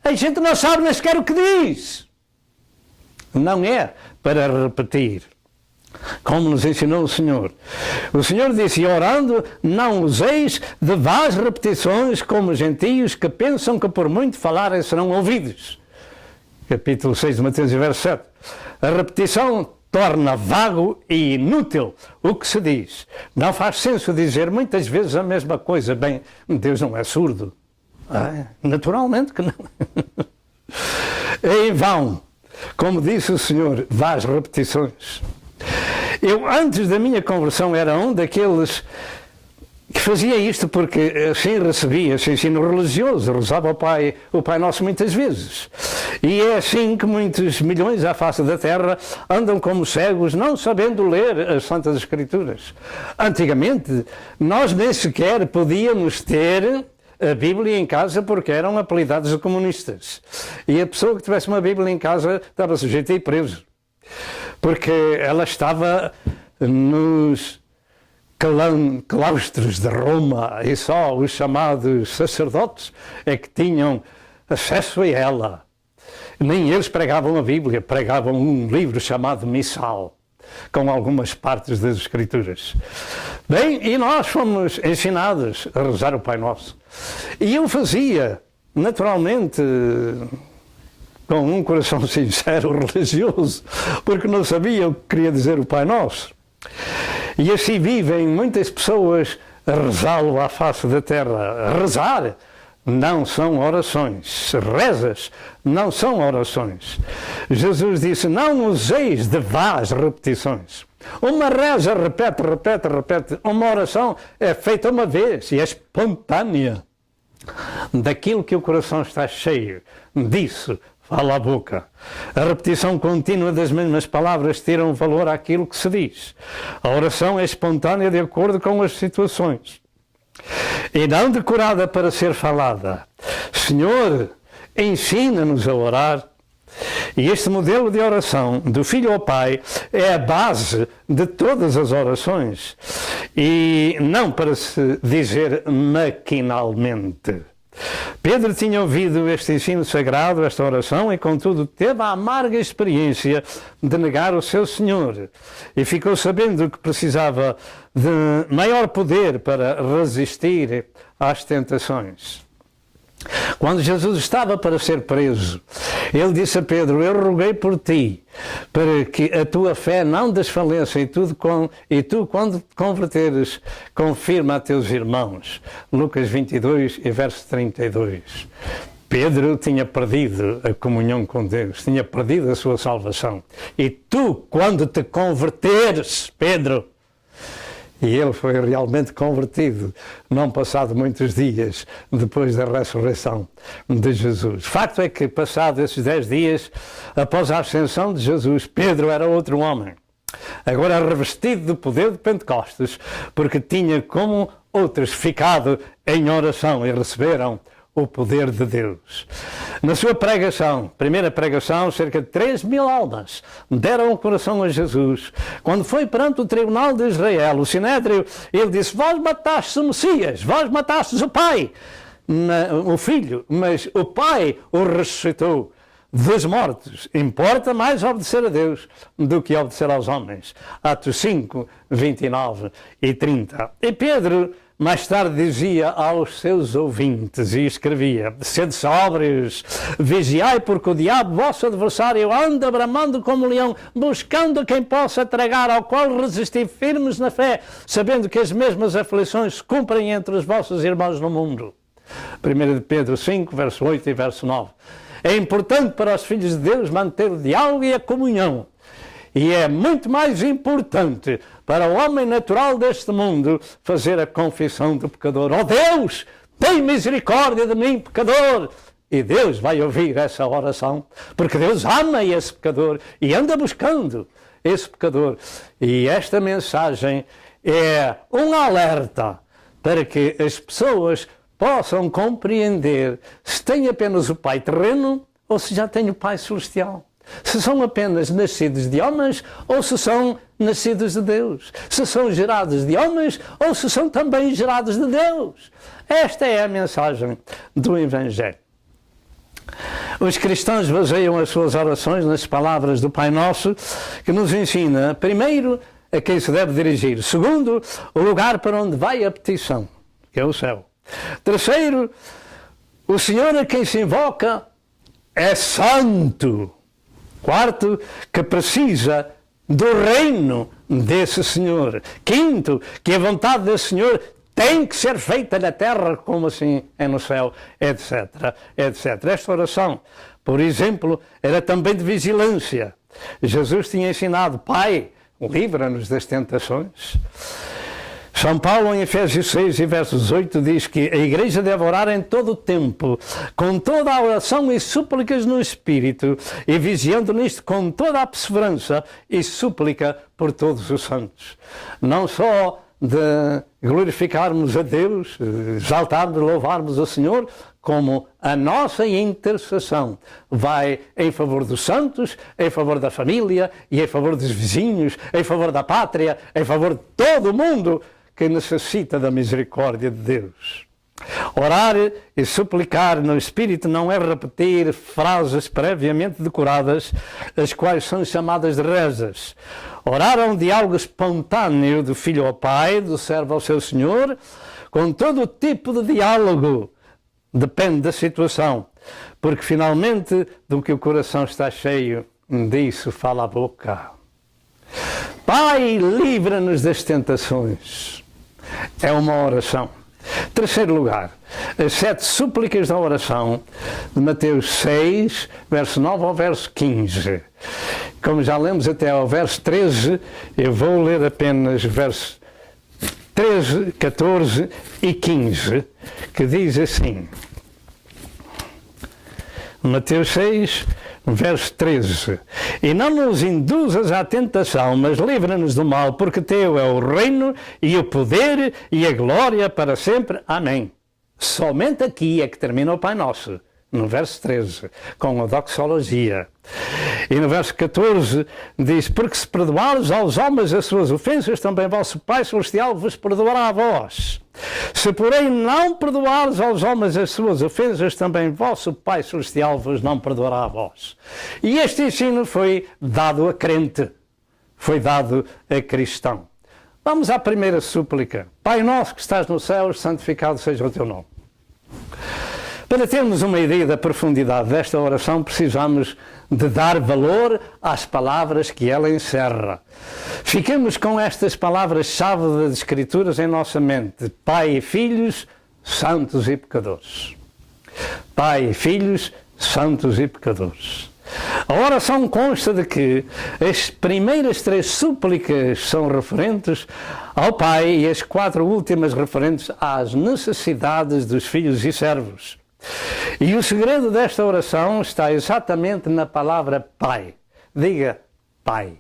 S4: A gente não sabe nem sequer o que diz. Não é para repetir, como nos ensinou o Senhor. O Senhor disse: orando não useis de vãs repetições como gentios que pensam que por muito falarem serão ouvidos. Capítulo 6 de Mateus, verso 7. A repetição torna vago e inútil o que se diz. Não faz senso dizer muitas vezes a mesma coisa. Bem, Deus não é surdo. Naturalmente que não. É em vão, como disse o Senhor, vás repetições. Eu, antes da minha conversão, era um daqueles que fazia isto porque assim recebia esse ensino religioso, rezava o Pai Nosso muitas vezes. E é assim que muitos milhões à face da terra andam como cegos, não sabendo ler as Santas Escrituras. Antigamente, nós nem sequer podíamos ter a Bíblia em casa porque eram apelidados de comunistas. E a pessoa que tivesse uma Bíblia em casa estava sujeita a ir preso, porque ela estava nos claustros de Roma e só os chamados sacerdotes é que tinham acesso a ela. Nem eles pregavam a Bíblia, pregavam um livro chamado Missal, com algumas partes das Escrituras. Bem, e nós fomos ensinados a rezar o Pai Nosso. E eu fazia, naturalmente, com um coração sincero, religioso, porque não sabia o que queria dizer o Pai Nosso. E assim vivem muitas pessoas a rezá-lo à face da terra. Rezar não são orações. Rezas não são orações. Jesus disse: não useis de vãs repetições. Uma reza repete. Uma oração é feita uma vez e é espontânea. Daquilo que o coração está cheio, disso fala a boca. A repetição contínua das mesmas palavras tira um valor àquilo que se diz. A oração é espontânea de acordo com as situações e não decorada para ser falada. Senhor, ensina-nos a orar. E este modelo de oração do Filho ao Pai é a base de todas as orações e não para se dizer maquinalmente. Pedro tinha ouvido este ensino sagrado, esta oração, e contudo teve a amarga experiência de negar o seu Senhor e ficou sabendo que precisava de maior poder para resistir às tentações. Quando Jesus estava para ser preso, ele disse a Pedro: eu roguei por ti, para que a tua fé não desfaleça, e tu, quando te converteres, confirma a teus irmãos. Lucas 22 e verso 32. Pedro tinha perdido a comunhão com Deus, tinha perdido a sua salvação. E tu, quando te converteres, Pedro, e ele foi realmente convertido, não passado muitos dias depois da ressurreição de Jesus. Facto é que, passados esses 10 dias, após a ascensão de Jesus, Pedro era outro homem. Agora revestido do poder de Pentecostes, porque tinha, como outros, ficado em oração e receberam o poder de Deus. Na sua pregação, primeira pregação, cerca de 3.000 almas deram o coração a Jesus. Quando foi perante o tribunal de Israel, o Sinédrio, ele disse: vós matastes o Messias, vós matastes o Pai, o Filho, mas o Pai o ressuscitou dos mortos. Importa mais obedecer a Deus do que obedecer aos homens. Atos 5, 29 e 30. E Pedro mais tarde dizia aos seus ouvintes e escrevia: sede sóbrios, vigiai, porque o diabo, vosso adversário, anda bramando como leão, buscando quem possa tragar, ao qual resistir firmes na fé, sabendo que as mesmas aflições se cumprem entre os vossos irmãos no mundo. 1 de Pedro 5, verso 8 e verso 9. É importante para os filhos de Deus manter o diálogo e a comunhão. E é muito mais importante para o homem natural deste mundo fazer a confissão do pecador. Oh Deus, tem misericórdia de mim, pecador! E Deus vai ouvir essa oração, porque Deus ama esse pecador e anda buscando esse pecador. E esta mensagem é um alerta para que as pessoas possam compreender se têm apenas o Pai terreno ou se já têm o Pai celestial. Se são apenas nascidos de homens ou se são nascidos de Deus. Se são gerados de homens ou se são também gerados de Deus. Esta é a mensagem do Evangelho. Os cristãos baseiam as suas orações nas palavras do Pai Nosso, que nos ensina, primeiro, a quem se deve dirigir. Segundo, o lugar para onde vai a petição, que é o céu. Terceiro, o Senhor a quem se invoca é santo. Quarto, que precisa do reino desse Senhor. Quinto, que a vontade desse Senhor tem que ser feita na terra como assim é no céu, etc, etc. Esta oração, por exemplo, era também de vigilância. Jesus tinha ensinado: Pai, livra-nos das tentações. São Paulo, em Efésios 6 e versos 8, diz que a igreja deve orar em todo o tempo, com toda a oração e súplicas no Espírito, e vigiando nisto com toda a perseverança e súplica por todos os santos. Não só de glorificarmos a Deus, exaltarmos, louvarmos o Senhor, como a nossa intercessão vai em favor dos santos, em favor da família e em favor dos vizinhos, em favor da pátria, em favor de todo o mundo que necessita da misericórdia de Deus. Orar e suplicar no Espírito não é repetir frases previamente decoradas, as quais são chamadas de rezas. Orar é um diálogo espontâneo do filho ao pai, do servo ao seu senhor, com todo o tipo de diálogo. Depende da situação, porque finalmente do que o coração está cheio, disso fala a boca. Pai, livra-nos das tentações. É uma oração. Terceiro lugar, as 7 súplicas da oração de Mateus 6, verso 9 ao verso 15. Como já lemos até ao verso 13, eu vou ler apenas versos 13, 14 e 15, que diz assim. Mateus 6, verso 13. E não nos induzas à tentação, mas livra-nos do mal, porque teu é o reino e o poder e a glória para sempre. Amém. Somente aqui é que termina o Pai Nosso, no verso 13, com a doxologia. E no verso 14 diz: porque se perdoares aos homens as suas ofensas, também vosso Pai Celestial vos perdoará a vós. Se porém não perdoares aos homens as suas ofensas, também vosso Pai Celestial vos não perdoará a vós. E este ensino foi dado a crente, foi dado a cristão. Vamos à primeira súplica. Pai nosso que estás no céu, santificado seja o teu nome. Para termos uma ideia da profundidade desta oração, precisamos de dar valor às palavras que ela encerra. Fiquemos com estas palavras-chave das Escrituras em nossa mente: Pai e filhos, santos e pecadores. Pai e filhos, santos e pecadores. A oração consta de que as primeiras 3 súplicas são referentes ao Pai e as 4 últimas referentes às necessidades dos filhos e servos. E o segredo desta oração está exatamente na palavra Pai. Diga Pai.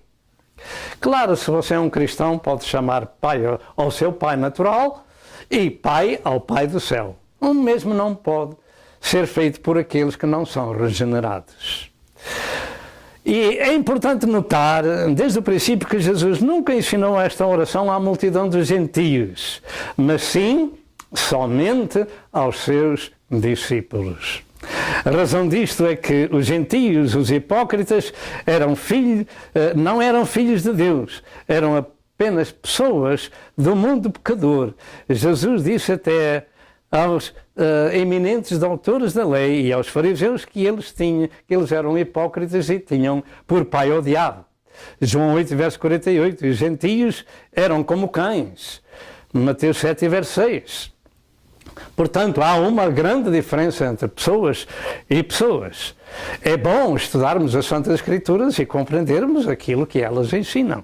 S4: Claro, se você é um cristão, pode chamar Pai ao seu Pai natural e Pai ao Pai do céu. O mesmo não pode ser feito por aqueles que não são regenerados. E é importante notar, desde o princípio, que Jesus nunca ensinou esta oração à multidão dos gentios, mas sim somente aos seus discípulos. A razão disto é que os gentios, os hipócritas, não eram filhos de Deus, eram apenas pessoas do mundo pecador. Jesus disse até aos eminentes doutores da lei e aos fariseus que eles eram hipócritas e tinham por pai o diabo. João 8, verso 48, os gentios eram como cães. Mateus 7, verso 6. Portanto, há uma grande diferença entre pessoas e pessoas. É bom estudarmos as Santas Escrituras e compreendermos aquilo que elas ensinam.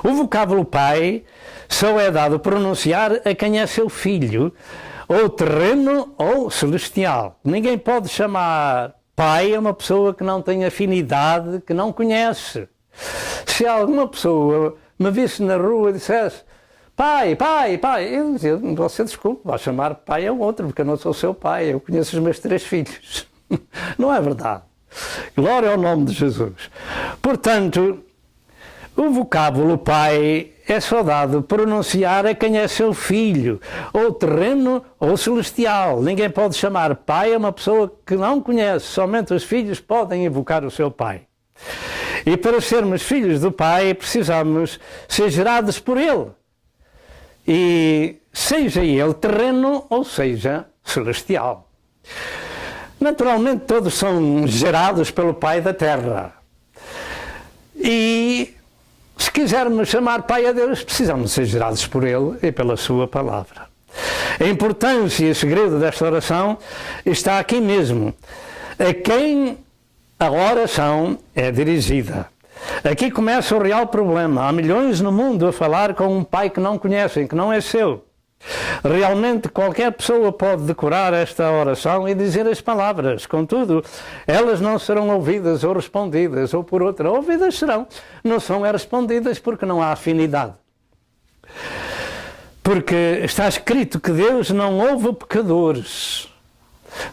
S4: O vocábulo pai só é dado pronunciar a quem é seu filho, ou terreno ou celestial. Ninguém pode chamar pai a uma pessoa que não tem afinidade, que não conhece. Se alguma pessoa me visse na rua e dissesse pai, eu dizia, você desculpe, vai chamar pai a outro, porque eu não sou seu pai, eu conheço os meus 3 filhos. Não é verdade. Glória ao nome de Jesus. Portanto, o vocábulo pai é só dado pronunciar a quem é seu filho, ou terreno ou celestial. Ninguém pode chamar pai a uma pessoa que não conhece, somente os filhos podem invocar o seu pai. E para sermos filhos do pai, precisamos ser gerados por ele. E seja ele terreno ou seja celestial. Naturalmente todos são gerados pelo Pai da Terra. E se quisermos chamar Pai a Deus, precisamos ser gerados por Ele e pela Sua Palavra. A importância e o segredo desta oração está aqui mesmo. A quem a oração é dirigida. Aqui começa o real problema. Há milhões no mundo a falar com um pai que não conhecem, que não é seu. Realmente qualquer pessoa pode decorar esta oração e dizer as palavras. Contudo, elas não serão ouvidas ou respondidas, ou por outra, ouvidas serão. Não são respondidas porque não há afinidade. Porque está escrito que Deus não ouve pecadores.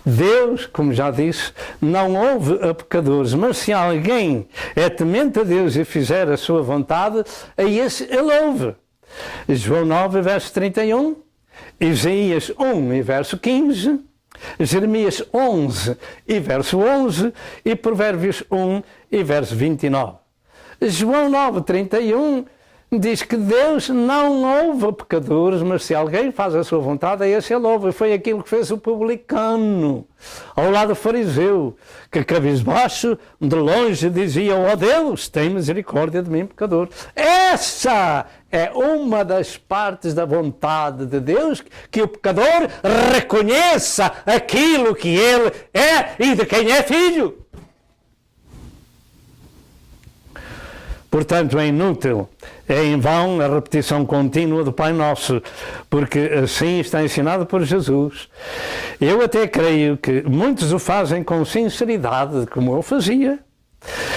S4: Deus, como já disse, não ouve a pecadores, mas se alguém é temente a Deus e fizer a sua vontade, a esse ele ouve. João 9, verso 31, Isaías 1 e verso 15, Jeremias 11 e verso 11 e Provérbios 1 e verso 29. João 9, 31 diz que Deus não ouve pecadores, mas se alguém faz a sua vontade, a esse ele ouve. Foi aquilo que fez o publicano ao lado do fariseu, que cabisbaixo, de longe, dizia: ó Deus, tem misericórdia de mim, pecador. Essa é uma das partes da vontade de Deus, que o pecador reconheça aquilo que ele é e de quem é filho. Portanto, é inútil, é em vão a repetição contínua do Pai Nosso, porque assim está ensinado por Jesus. Eu até creio que muitos o fazem com sinceridade, como eu fazia,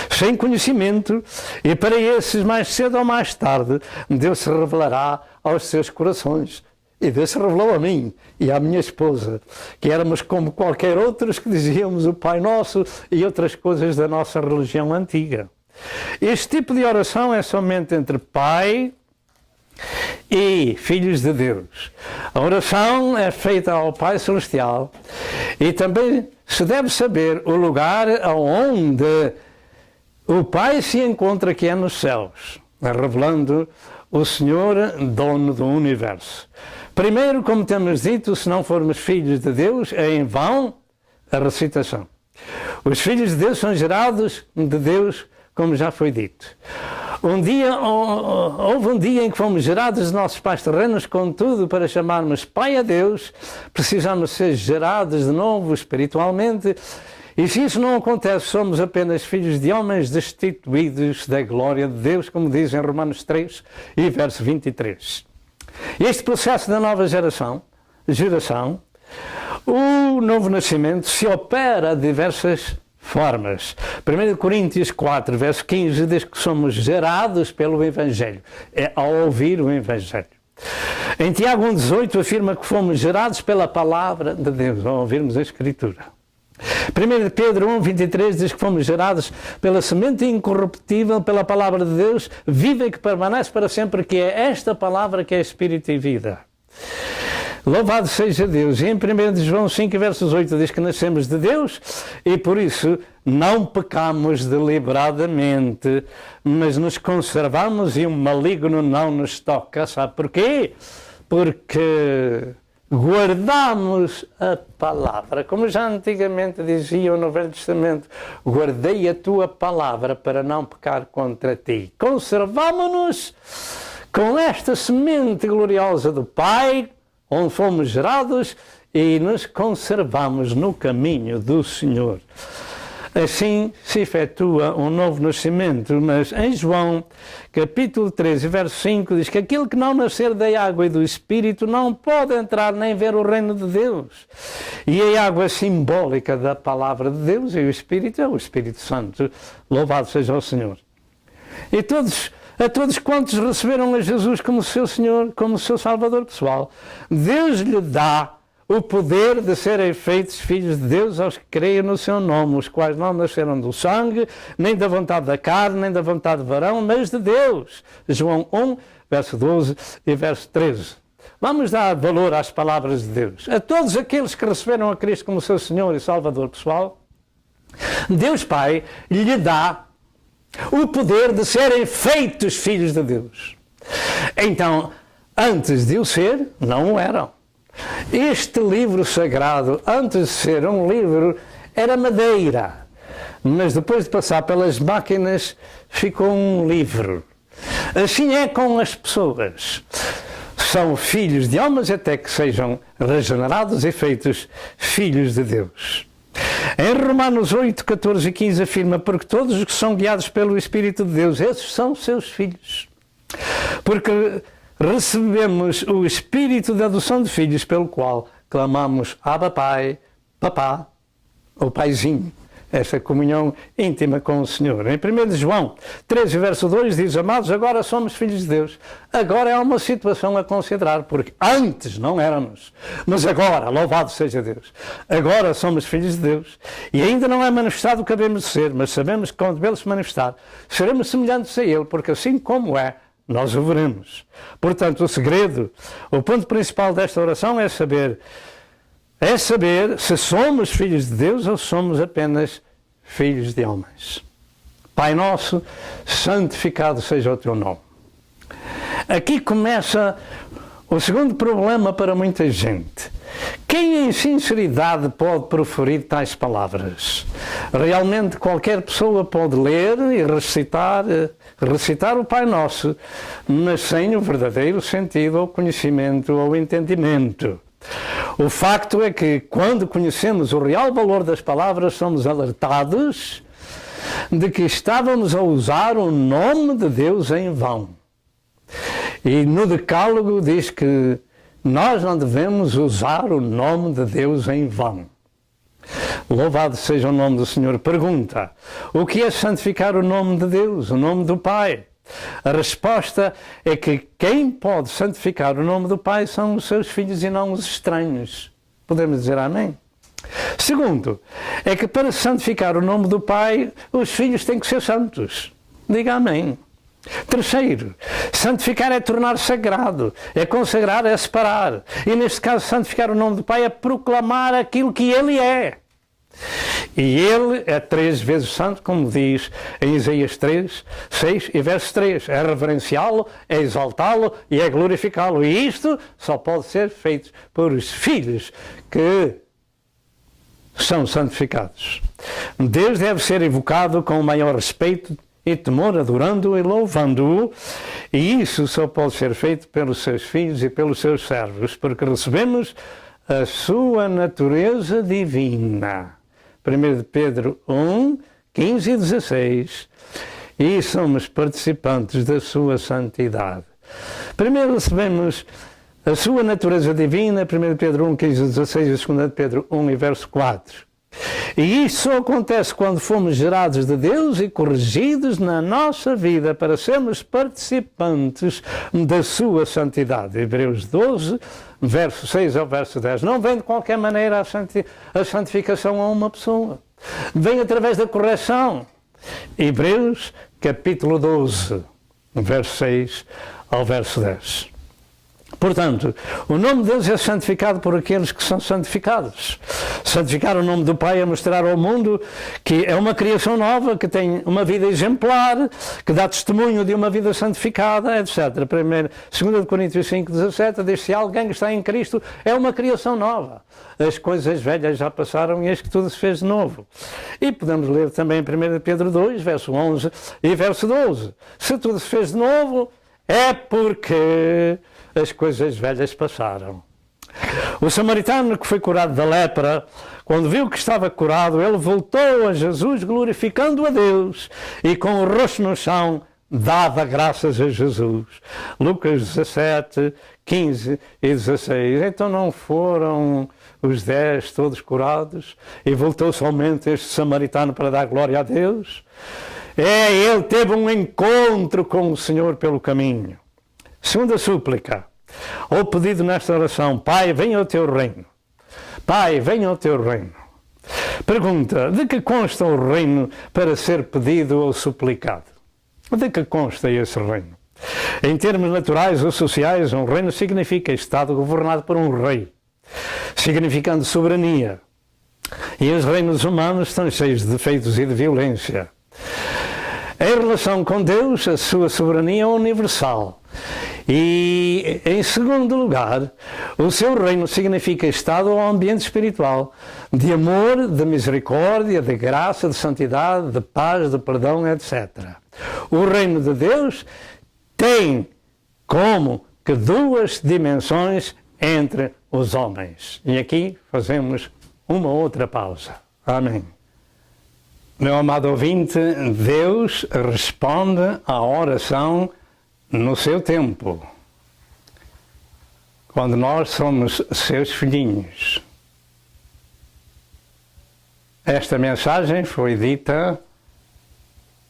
S4: sem conhecimento, e para esses, mais cedo ou mais tarde, Deus se revelará aos seus corações. E Deus se revelou a mim e à minha esposa, que éramos como qualquer outros que dizíamos o Pai Nosso e outras coisas da nossa religião antiga. Este tipo de oração é somente entre Pai e filhos de Deus. A oração é feita ao Pai Celestial e também se deve saber o lugar onde o Pai se encontra, que é nos céus, revelando o Senhor, dono do universo. Primeiro, como temos dito, se não formos filhos de Deus, é em vão a recitação. Os filhos de Deus são gerados de Deus, como já foi dito. Houve um dia em que fomos gerados de nossos pais terrenos, contudo, para chamarmos Pai a Deus, precisamos ser gerados de novo espiritualmente, e se isso não acontece, somos apenas filhos de homens destituídos da glória de Deus, como diz em Romanos 3 e verso 23. Este processo da nova geração, o novo nascimento, se opera de diversas formas. 1 Coríntios 4, verso 15, diz que somos gerados pelo Evangelho. É ao ouvir o Evangelho. Em Tiago 1,18 afirma que fomos gerados pela palavra de Deus, ao ouvirmos a Escritura. 1 Pedro 1,23 diz que fomos gerados pela semente incorruptível, pela palavra de Deus, viva e que permanece para sempre, que é esta palavra que é Espírito e vida. Louvado seja Deus. E em 1 João 5, versos 8 diz que nascemos de Deus e por isso não pecamos deliberadamente, mas nos conservamos e o maligno não nos toca. Sabe porquê? Porque guardamos a palavra. Como já antigamente diziam no Velho Testamento, guardei a tua palavra para não pecar contra ti. Conservamo-nos com esta semente gloriosa do Pai, onde fomos gerados, e nos conservamos no caminho do Senhor. Assim se efetua um novo nascimento, mas em João, capítulo 13, verso 5, diz que aquele que não nascer da água e do Espírito não pode entrar nem ver o reino de Deus. E a água é simbólica da palavra de Deus e o Espírito é o Espírito Santo. Louvado seja o Senhor. E a todos quantos receberam a Jesus como seu Senhor, como seu Salvador pessoal, Deus lhe dá o poder de serem feitos filhos de Deus aos que creem no seu nome, os quais não nasceram do sangue, nem da vontade da carne, nem da vontade de varão, mas de Deus. João 1, verso 12 e verso 13. Vamos dar valor às palavras de Deus. A todos aqueles que receberam a Cristo como seu Senhor e Salvador pessoal, Deus Pai lhe dá o poder de serem feitos filhos de Deus. Então, antes de o ser, não o eram. Este livro sagrado, antes de ser um livro, era madeira, mas depois de passar pelas máquinas, ficou um livro. Assim é com as pessoas. São filhos de homens até que sejam regenerados e feitos filhos de Deus. Em Romanos 8, 14 e 15 afirma: porque todos os que são guiados pelo Espírito de Deus, esses são seus filhos. Porque recebemos o Espírito da adoção de filhos, pelo qual clamamos Abba Pai, Papá, ou Paizinho. Essa comunhão íntima com o Senhor. Em 1 João 13, verso 2 diz: amados, agora somos filhos de Deus. Agora é uma situação a considerar, porque antes não éramos. Mas agora, louvado seja Deus, agora somos filhos de Deus. E ainda não é manifestado o que devemos de ser, mas sabemos que quando Ele se manifestar, seremos semelhantes a Ele, porque assim como é, nós o veremos. Portanto, o segredo, o ponto principal desta oração é saber se somos filhos de Deus ou somos apenas filhos de homens. Pai nosso, santificado seja o teu nome. Aqui começa o segundo problema para muita gente. Quem em sinceridade pode proferir tais palavras? Realmente qualquer pessoa pode ler e recitar o Pai Nosso, mas sem o verdadeiro sentido, ou conhecimento, ou entendimento. O facto é que, quando conhecemos o real valor das palavras, somos alertados de que estávamos a usar o nome de Deus em vão. E no Decálogo diz que nós não devemos usar o nome de Deus em vão. Louvado seja o nome do Senhor. Pergunta: o que é santificar o nome de Deus, o nome do Pai? A resposta é que quem pode santificar o nome do Pai são os seus filhos e não os estranhos. Podemos dizer amém? Segundo, é que para santificar o nome do Pai, os filhos têm que ser santos. Diga amém. Terceiro, santificar é tornar sagrado, é consagrar, é separar. E neste caso, santificar o nome do Pai é proclamar aquilo que Ele é. E Ele é 3 vezes santo, como diz em Isaías 3, 6 e verso 3. É reverenciá-lo, é exaltá-lo e é glorificá-lo. E isto só pode ser feito por os filhos que são santificados. Deus deve ser invocado com o maior respeito e temor, adorando-o e louvando-o. E isso só pode ser feito pelos seus filhos e pelos seus servos, porque recebemos a sua natureza divina. 1 Pedro 1, 15 e 16. E somos participantes da sua santidade. Primeiro recebemos a sua natureza divina, 1 Pedro 1, 15 e 16, e 2 Pedro 1 e verso 4. E isso só acontece quando fomos gerados de Deus e corrigidos na nossa vida para sermos participantes da sua santidade. Hebreus 12, verso 6 ao verso 10. Não vem de qualquer maneira a santificação a uma pessoa. Vem através da correção. Hebreus, capítulo 12, verso 6 ao verso 10. Portanto, o nome de Deus é santificado por aqueles que são santificados. Santificar o nome do Pai é mostrar ao mundo que é uma criação nova, que tem uma vida exemplar, que dá testemunho de uma vida santificada, etc. 2 Coríntios 5,17 diz: se alguém que está em Cristo é uma criação nova. As coisas velhas já passaram e eis que tudo se fez de novo. E podemos ler também em 1 Pedro 2, verso 11 e verso 12. Se tudo se fez de novo, é porque as coisas velhas passaram. O samaritano que foi curado da lepra, quando viu que estava curado, ele voltou a Jesus glorificando a Deus e com o rosto no chão dava graças a Jesus. Lucas 17, 15 e 16. Então não foram os 10 todos curados e voltou somente este samaritano para dar glória a Deus? Ele teve um encontro com o Senhor pelo caminho. Segunda súplica, ou pedido nesta oração: Pai, venha o teu reino. Pai, venha o teu reino. Pergunta: de que consta o reino para ser pedido ou suplicado? De que consta esse reino? Em termos naturais ou sociais, um reino significa Estado governado por um rei, significando soberania. E os reinos humanos estão cheios de defeitos e de violência. Em relação com Deus, a sua soberania é universal. E, em segundo lugar, o seu reino significa estado ou ambiente espiritual de amor, de misericórdia, de graça, de santidade, de paz, de perdão, etc. O reino de Deus tem como que duas dimensões entre os homens. E aqui fazemos uma outra pausa. Amém. Meu amado ouvinte, Deus responde à oração no seu tempo, quando nós somos seus filhinhos. Esta mensagem foi dita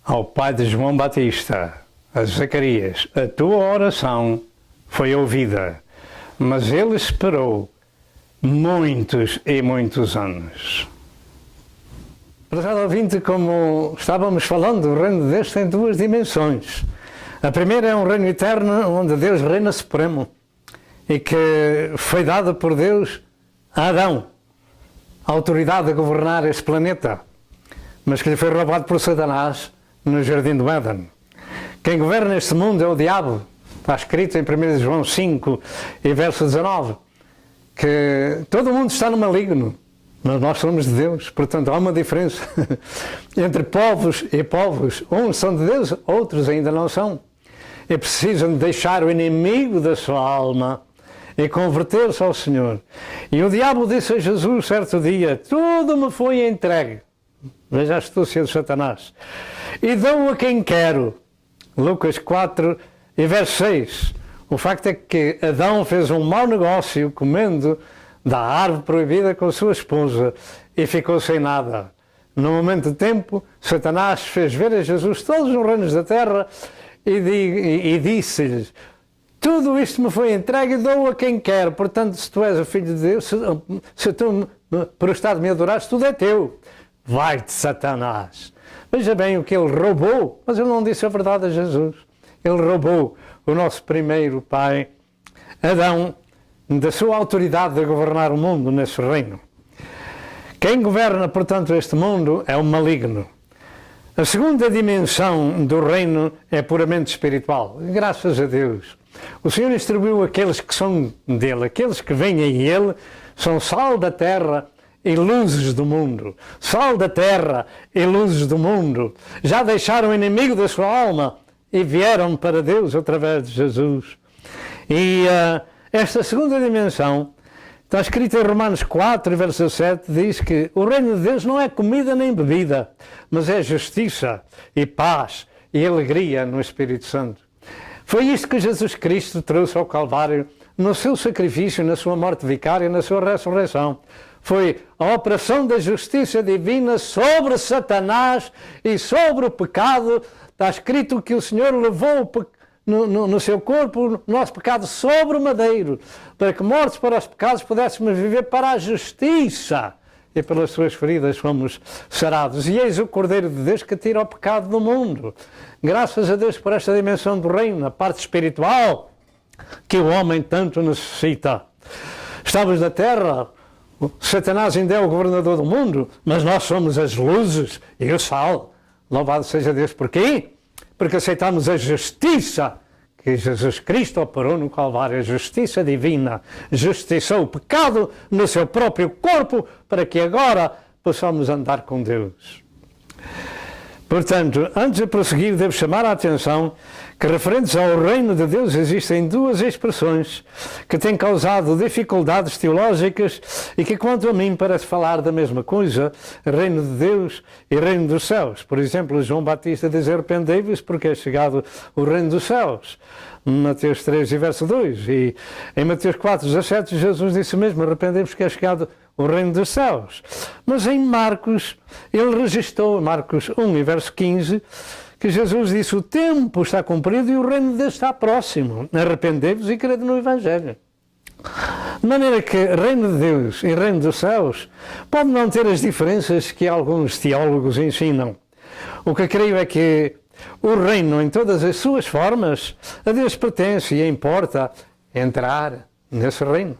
S4: ao pai de João Batista, a Zacarias: a tua oração foi ouvida, mas ele esperou muitos e muitos anos. Prezado ouvinte, como estávamos falando, o reino de Deus tem duas dimensões. A primeira é um reino eterno, onde Deus reina supremo e que foi dado por Deus a Adão a autoridade de governar este planeta, mas que lhe foi roubado por Satanás no Jardim do Éden. Quem governa este mundo é o diabo. Está escrito em 1 João 5 e verso 19 que todo o mundo está no maligno, mas nós somos de Deus. Portanto, há uma diferença entre povos e povos. Uns são de Deus, outros ainda não são. E precisam deixar o inimigo da sua alma e converter-se ao Senhor. E o diabo disse a Jesus certo dia: tudo me foi entregue. Veja a astúcia de Satanás. E dou a quem quero. Lucas 4 e verso 6. O facto é que Adão fez um mau negócio comendo da árvore proibida com a sua esposa e ficou sem nada. No momento de tempo, Satanás fez ver a Jesus todos os reinos da terra e disse-lhes: tudo isto me foi entregue e dou a quem quer. Portanto, se tu és o Filho de Deus, se tu por estar de me adorares, tudo é teu. Vai-te, Satanás. Veja bem o que ele roubou, mas ele não disse a verdade a Jesus. Ele roubou o nosso primeiro pai, Adão, da sua autoridade de governar o mundo nesse reino. Quem governa, portanto, este mundo é o maligno. A segunda dimensão do reino é puramente espiritual. Graças a Deus. O Senhor distribuiu aqueles que são dele, aqueles que vêm a ele, são sal da terra e luzes do mundo. Sal da terra e luzes do mundo. Já deixaram o inimigo da sua alma e vieram para Deus através de Jesus. E esta segunda dimensão está escrita em Romanos 4, verso 7, diz que o reino de Deus não é comida nem bebida, mas é justiça e paz e alegria no Espírito Santo. Foi isto que Jesus Cristo trouxe ao Calvário no seu sacrifício, na sua morte vicária, na sua ressurreição. Foi a operação da justiça divina sobre Satanás e sobre o pecado. Está escrito que o Senhor levou no seu corpo o nosso pecado sobre o madeiro, para que mortos para os pecados pudéssemos viver para a justiça, e pelas suas feridas fomos sarados. E eis o Cordeiro de Deus que tira o pecado do mundo. Graças a Deus por esta dimensão do reino, a parte espiritual. que o homem tanto necessita. Estamos na terra, Satanás ainda é o governador do mundo, mas nós somos as luzes e o sal. Louvado seja Deus. Porquê? Porque aceitamos a justiça que Jesus Cristo operou no Calvário, a justiça divina, justiçou o pecado no seu próprio corpo para que agora possamos andar com Deus. Portanto, antes de prosseguir, devo chamar a atenção que, referentes ao reino de Deus, existem duas expressões que têm causado dificuldades teológicas e que, quanto a mim, parece falar da mesma coisa, reino de Deus e reino dos céus. Por exemplo, João Batista diz: arrependei-vos porque é chegado o reino dos céus. Mateus 3, verso 2. E em Mateus 4, 17, Jesus disse mesmo: arrependei-vos que é chegado o reino dos céus. Mas em Marcos, ele registrou, Marcos 1, verso 15, que Jesus disse: o tempo está cumprido e o reino de Deus está próximo. Arrependei-vos e crede no Evangelho. De maneira que reino de Deus e reino dos céus pode não ter as diferenças que alguns teólogos ensinam. O que creio é que o reino, em todas as suas formas, a Deus pertence e importa entrar nesse reino.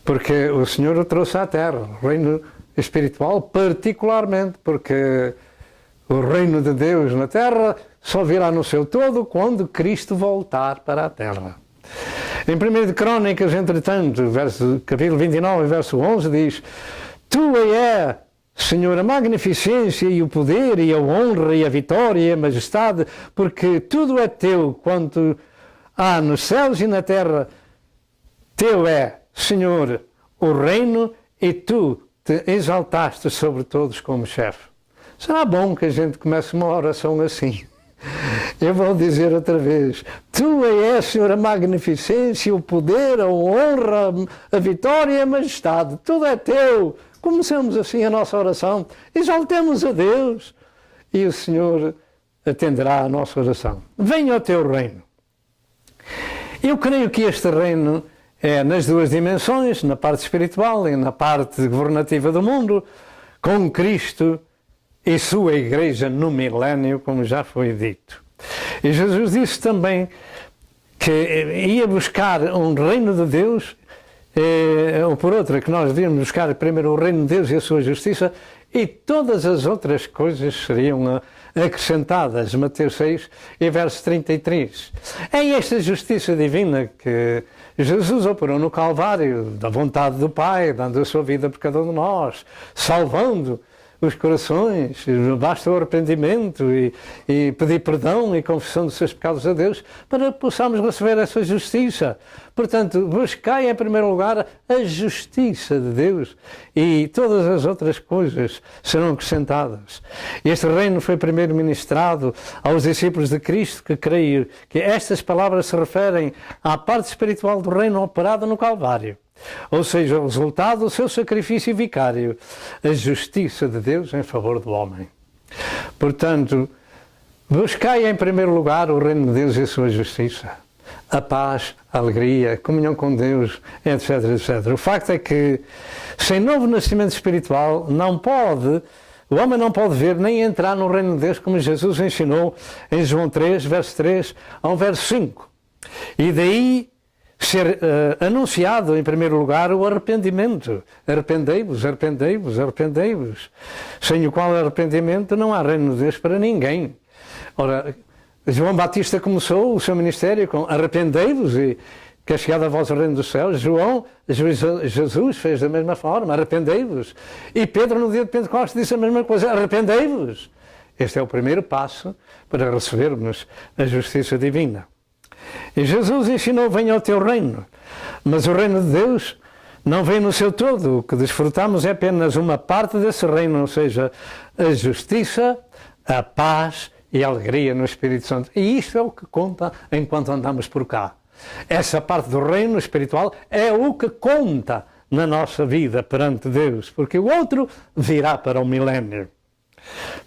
S4: Porque o Senhor o trouxe à terra, o reino espiritual particularmente, porque o reino de Deus na terra só virá no seu todo quando Cristo voltar para a terra. Em 1 de Crônicas, entretanto, capítulo 29, verso 11, diz: tua é, Senhor, a magnificência e o poder e a honra e a vitória e a majestade, porque tudo é teu quanto há nos céus e na terra. Teu é, Senhor, o reino e tu te exaltaste sobre todos como chefe. Será bom que a gente comece uma oração assim. Eu vou dizer outra vez: tua é, Senhor, a magnificência, o poder, a honra, a vitória e a majestade. Tudo é teu. Comecemos assim a nossa oração, exaltemos a Deus e o Senhor atenderá a nossa oração. Venha o teu reino. Eu creio que este reino é nas duas dimensões, na parte espiritual e na parte governativa do mundo, com Cristo e sua igreja no milénio, como já foi dito. E Jesus disse também que ia buscar um reino de Deus, ou por outra, que nós devíamos buscar primeiro o reino de Deus e a sua justiça, e todas as outras coisas seriam acrescentadas. Mateus 6 e verso 33. É esta justiça divina que Jesus operou no Calvário, da vontade do Pai, dando a sua vida por cada um de nós, salvando os corações. Basta o arrependimento e pedir perdão e confissão dos seus pecados a Deus para que possamos receber essa justiça. Portanto, buscai em primeiro lugar a justiça de Deus e todas as outras coisas serão acrescentadas. Este reino foi primeiro ministrado aos discípulos de Cristo, que creio que estas palavras se referem à parte espiritual do reino operado no Calvário. Ou seja, o resultado do seu sacrifício vicário, a justiça de Deus em favor do homem. Portanto, buscai em primeiro lugar o reino de Deus e a sua justiça, a paz, a alegria, a comunhão com Deus, etc, etc. O facto é que, sem novo nascimento espiritual, o homem não pode ver nem entrar no reino de Deus, como Jesus ensinou em João 3, verso 3 ao verso 5. E daí ser anunciado, em primeiro lugar, o arrependimento. Arrependei-vos, arrependei-vos, arrependei-vos. Sem o qual arrependimento não há reino de Deus para ninguém. Ora, João Batista começou o seu ministério com arrependei-vos e que é chegado a vós o reino dos céus. Jesus fez da mesma forma, arrependei-vos. E Pedro, no dia de Pentecostes, disse a mesma coisa, arrependei-vos. Este é o primeiro passo para recebermos a justiça divina. E Jesus ensinou: venha ao teu reino. Mas o reino de Deus não vem no seu todo. O que desfrutamos é apenas uma parte desse reino, ou seja, a justiça, a paz e a alegria no Espírito Santo. E isto é o que conta enquanto andamos por cá. Essa parte do reino espiritual é o que conta na nossa vida perante Deus, porque o outro virá para o milénio.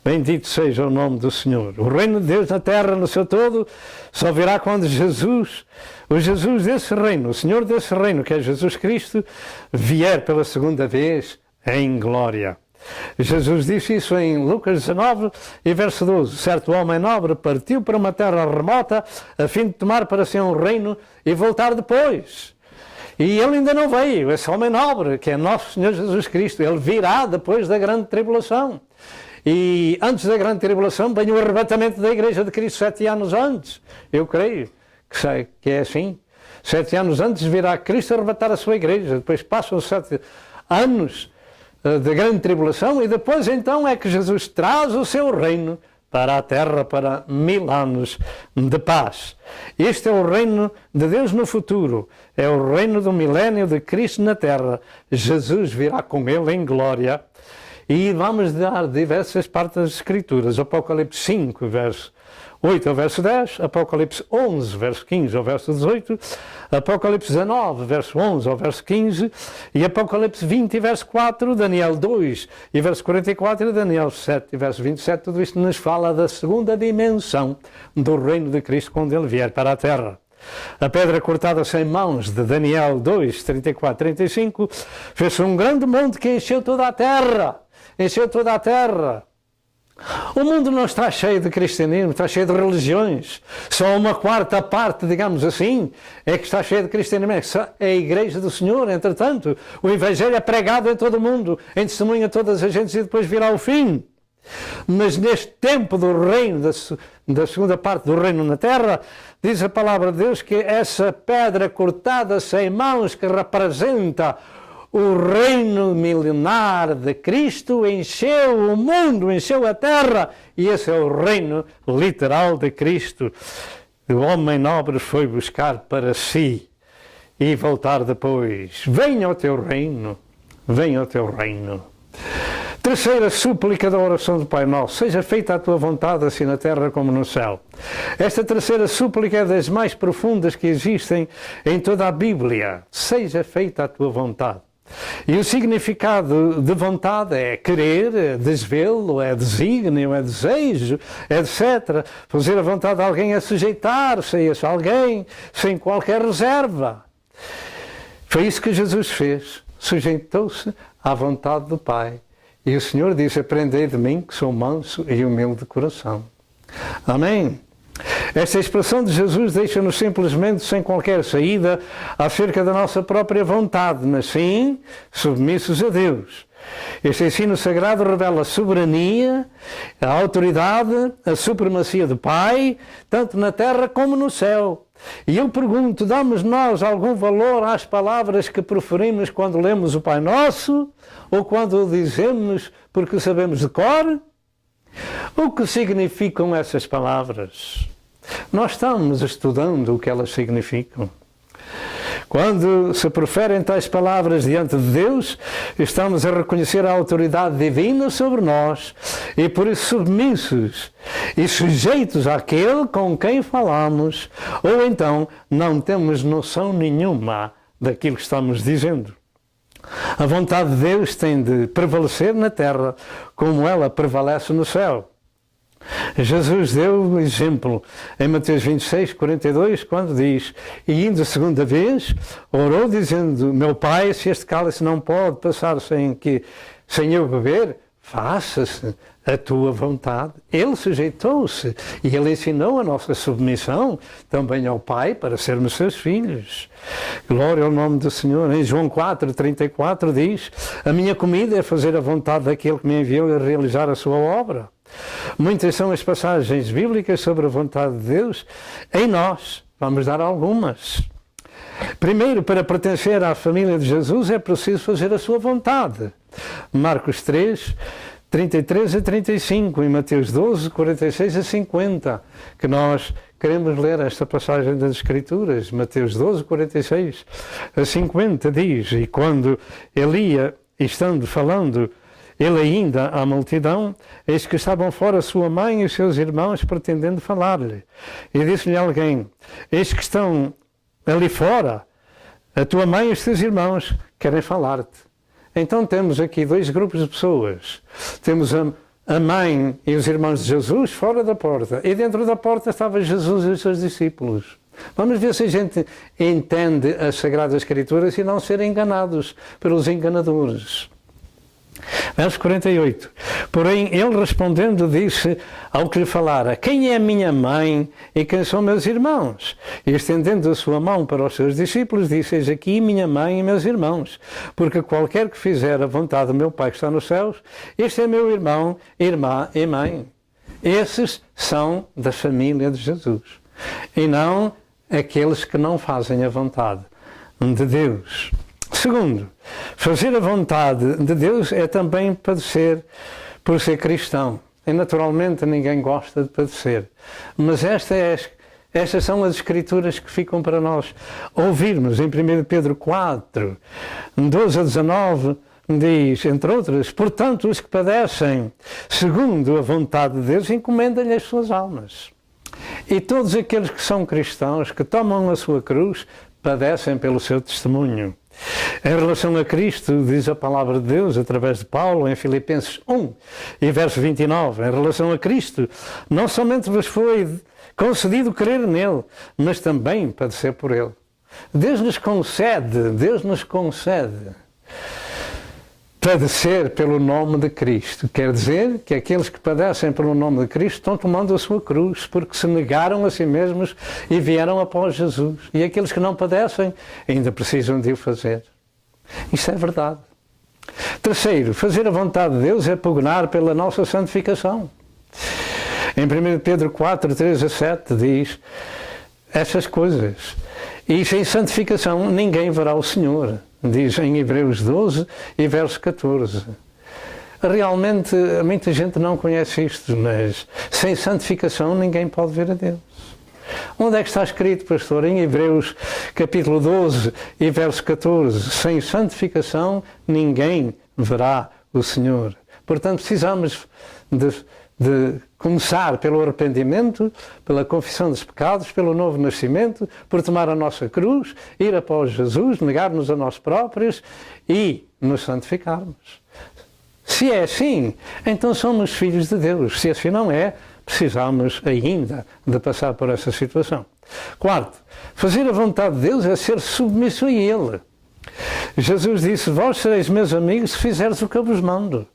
S4: Bendito seja o nome do Senhor. O reino de Deus na terra, no seu todo, só virá quando o Jesus desse reino, o Senhor desse reino, que é Jesus Cristo, vier pela segunda vez em glória. Jesus disse isso em Lucas 19 e verso 12. Certo homem nobre partiu para uma terra remota a fim de tomar para si um reino e voltar depois. E ele ainda não veio, esse homem nobre, que é nosso Senhor Jesus Cristo. Ele virá depois da grande tribulação. E antes da grande tribulação vem o arrebatamento da Igreja de Cristo 7 anos antes. Eu creio que é assim. 7 anos antes virá Cristo arrebatar a sua Igreja. Depois passam 7 anos da grande tribulação e depois então é que Jesus traz o seu reino para a terra, para 1000 anos de paz. Este é o reino de Deus no futuro, é o reino do milénio de Cristo na terra. Jesus virá com ele em glória e vamos dar diversas partes das Escrituras. Apocalipse 5, verso 8 ao verso 10, Apocalipse 11, verso 15 ao verso 18, Apocalipse 19, verso 11 ao verso 15 e Apocalipse 20, verso 4, Daniel 2 e verso 44 e Daniel 7 e verso 27. Tudo isto nos fala da segunda dimensão do reino de Cristo quando ele vier para a terra. A pedra cortada sem mãos de Daniel 2, 34, 35 fez um grande monte que encheu toda a terra. Encheu toda a terra. O mundo não está cheio de cristianismo, está cheio de religiões. Só uma quarta parte, digamos assim, é que está cheia de cristianismo. É a Igreja do Senhor. Entretanto, o Evangelho é pregado em todo o mundo, em testemunho a todas as gentes e depois virá o fim. Mas neste tempo do reino, da segunda parte do reino na terra, diz a palavra de Deus que essa pedra cortada sem mãos que representa o reino milenar de Cristo encheu o mundo, encheu a terra, e esse é o reino literal de Cristo. O homem nobre foi buscar para si e voltar depois. Venha o teu reino, venha o teu reino. Terceira súplica da oração do Pai Nosso: seja feita a tua vontade, assim na terra como no céu. Esta terceira súplica é das mais profundas que existem em toda a Bíblia. Seja feita a tua vontade. E o significado de vontade é querer, é desvelo, é desígnio, é desejo, etc. Fazer a vontade de alguém é sujeitar-se a esse alguém sem qualquer reserva. Foi isso que Jesus fez. Sujeitou-se à vontade do Pai. E o Senhor disse: aprendei de mim, que sou manso e humilde de coração. Amém. Esta expressão de Jesus deixa-nos simplesmente sem qualquer saída acerca da nossa própria vontade, mas sim submissos a Deus. Este ensino sagrado revela a soberania, a autoridade, a supremacia do Pai, tanto na terra como no céu. E eu pergunto: damos nós algum valor às palavras que proferimos quando lemos o Pai Nosso? Ou quando o dizemos porque sabemos de cor? O que significam essas palavras? Nós estamos estudando o que elas significam. Quando se proferem tais palavras diante de Deus, estamos a reconhecer a autoridade divina sobre nós e por isso submissos e sujeitos àquele com quem falamos, ou então não temos noção nenhuma daquilo que estamos dizendo. A vontade de Deus tem de prevalecer na terra como ela prevalece no céu. Jesus deu o exemplo em Mateus 26, 42, quando diz: e indo a segunda vez, orou dizendo: meu Pai, se este cálice não pode passar sem eu beber, faça-se a tua vontade. Ele sujeitou-se e ele ensinou a nossa submissão também ao Pai para sermos seus filhos. Glória ao nome do Senhor. Em João 4, 34 diz: a minha comida é fazer a vontade daquele que me enviou a realizar a sua obra. Muitas são as passagens bíblicas sobre a vontade de Deus em nós. Vamos dar algumas. Primeiro, para pertencer à família de Jesus é preciso fazer a sua vontade. Marcos 3, 33 a 35 e Mateus 12, 46 a 50, que nós queremos ler esta passagem das Escrituras. Mateus 12, 46 a 50 diz: e quando ele ia, estando falando, ele ainda à multidão, eis que estavam fora sua mãe e os seus irmãos pretendendo falar-lhe. E disse-lhe alguém: eis que estão ali fora, a tua mãe e os teus irmãos querem falar-te. Então temos aqui dois grupos de pessoas. Temos a mãe e os irmãos de Jesus fora da porta, e dentro da porta estava Jesus e os seus discípulos. Vamos ver se a gente entende as Sagradas Escrituras e não ser enganados pelos enganadores. Verso 48. Porém, ele respondendo disse ao que lhe falara: quem é minha mãe e quem são meus irmãos? E estendendo a sua mão para os seus discípulos, disse: eis aqui minha mãe e meus irmãos, porque qualquer que fizer a vontade do meu Pai que está nos céus, este é meu irmão, irmã e mãe. Esses são da família de Jesus, e não aqueles que não fazem a vontade de Deus. Segundo, fazer a vontade de Deus é também padecer por ser cristão. E naturalmente ninguém gosta de padecer. Mas estas são as escrituras que ficam para nós ouvirmos. Em 1 Pedro 4, 12 a 19, diz, entre outras: portanto, os que padecem segundo a vontade de Deus, encomendam-lhe as suas almas. E todos aqueles que são cristãos, que tomam a sua cruz, padecem pelo seu testemunho. Em relação a Cristo, diz a palavra de Deus através de Paulo em Filipenses 1 e verso 29, em relação a Cristo, não somente vos foi concedido crer nele, mas também padecer por ele. Deus nos concede padecer pelo nome de Cristo. Quer dizer que aqueles que padecem pelo nome de Cristo estão tomando a sua cruz, porque se negaram a si mesmos e vieram após Jesus. E aqueles que não padecem ainda precisam de o fazer. Isto é verdade. Terceiro, fazer a vontade de Deus é pugnar pela nossa santificação. Em 1 Pedro 4, 3 a 7 diz essas coisas. E sem santificação ninguém verá o Senhor. Diz em Hebreus 12 e verso 14. Realmente, muita gente não conhece isto, mas sem santificação ninguém pode ver a Deus. Onde é que está escrito, pastor? Em Hebreus capítulo 12 e verso 14. Sem santificação ninguém verá o Senhor. Portanto, precisamos de começar pelo arrependimento, pela confissão dos pecados, pelo novo nascimento, por tomar a nossa cruz, ir após Jesus, negar-nos a nós próprios e nos santificarmos. Se é assim, então somos filhos de Deus. Se assim não é, precisamos ainda de passar por essa situação. Quarto, fazer a vontade de Deus é ser submisso a Ele. Jesus disse: vós sereis meus amigos se fizerdes o que eu vos mando.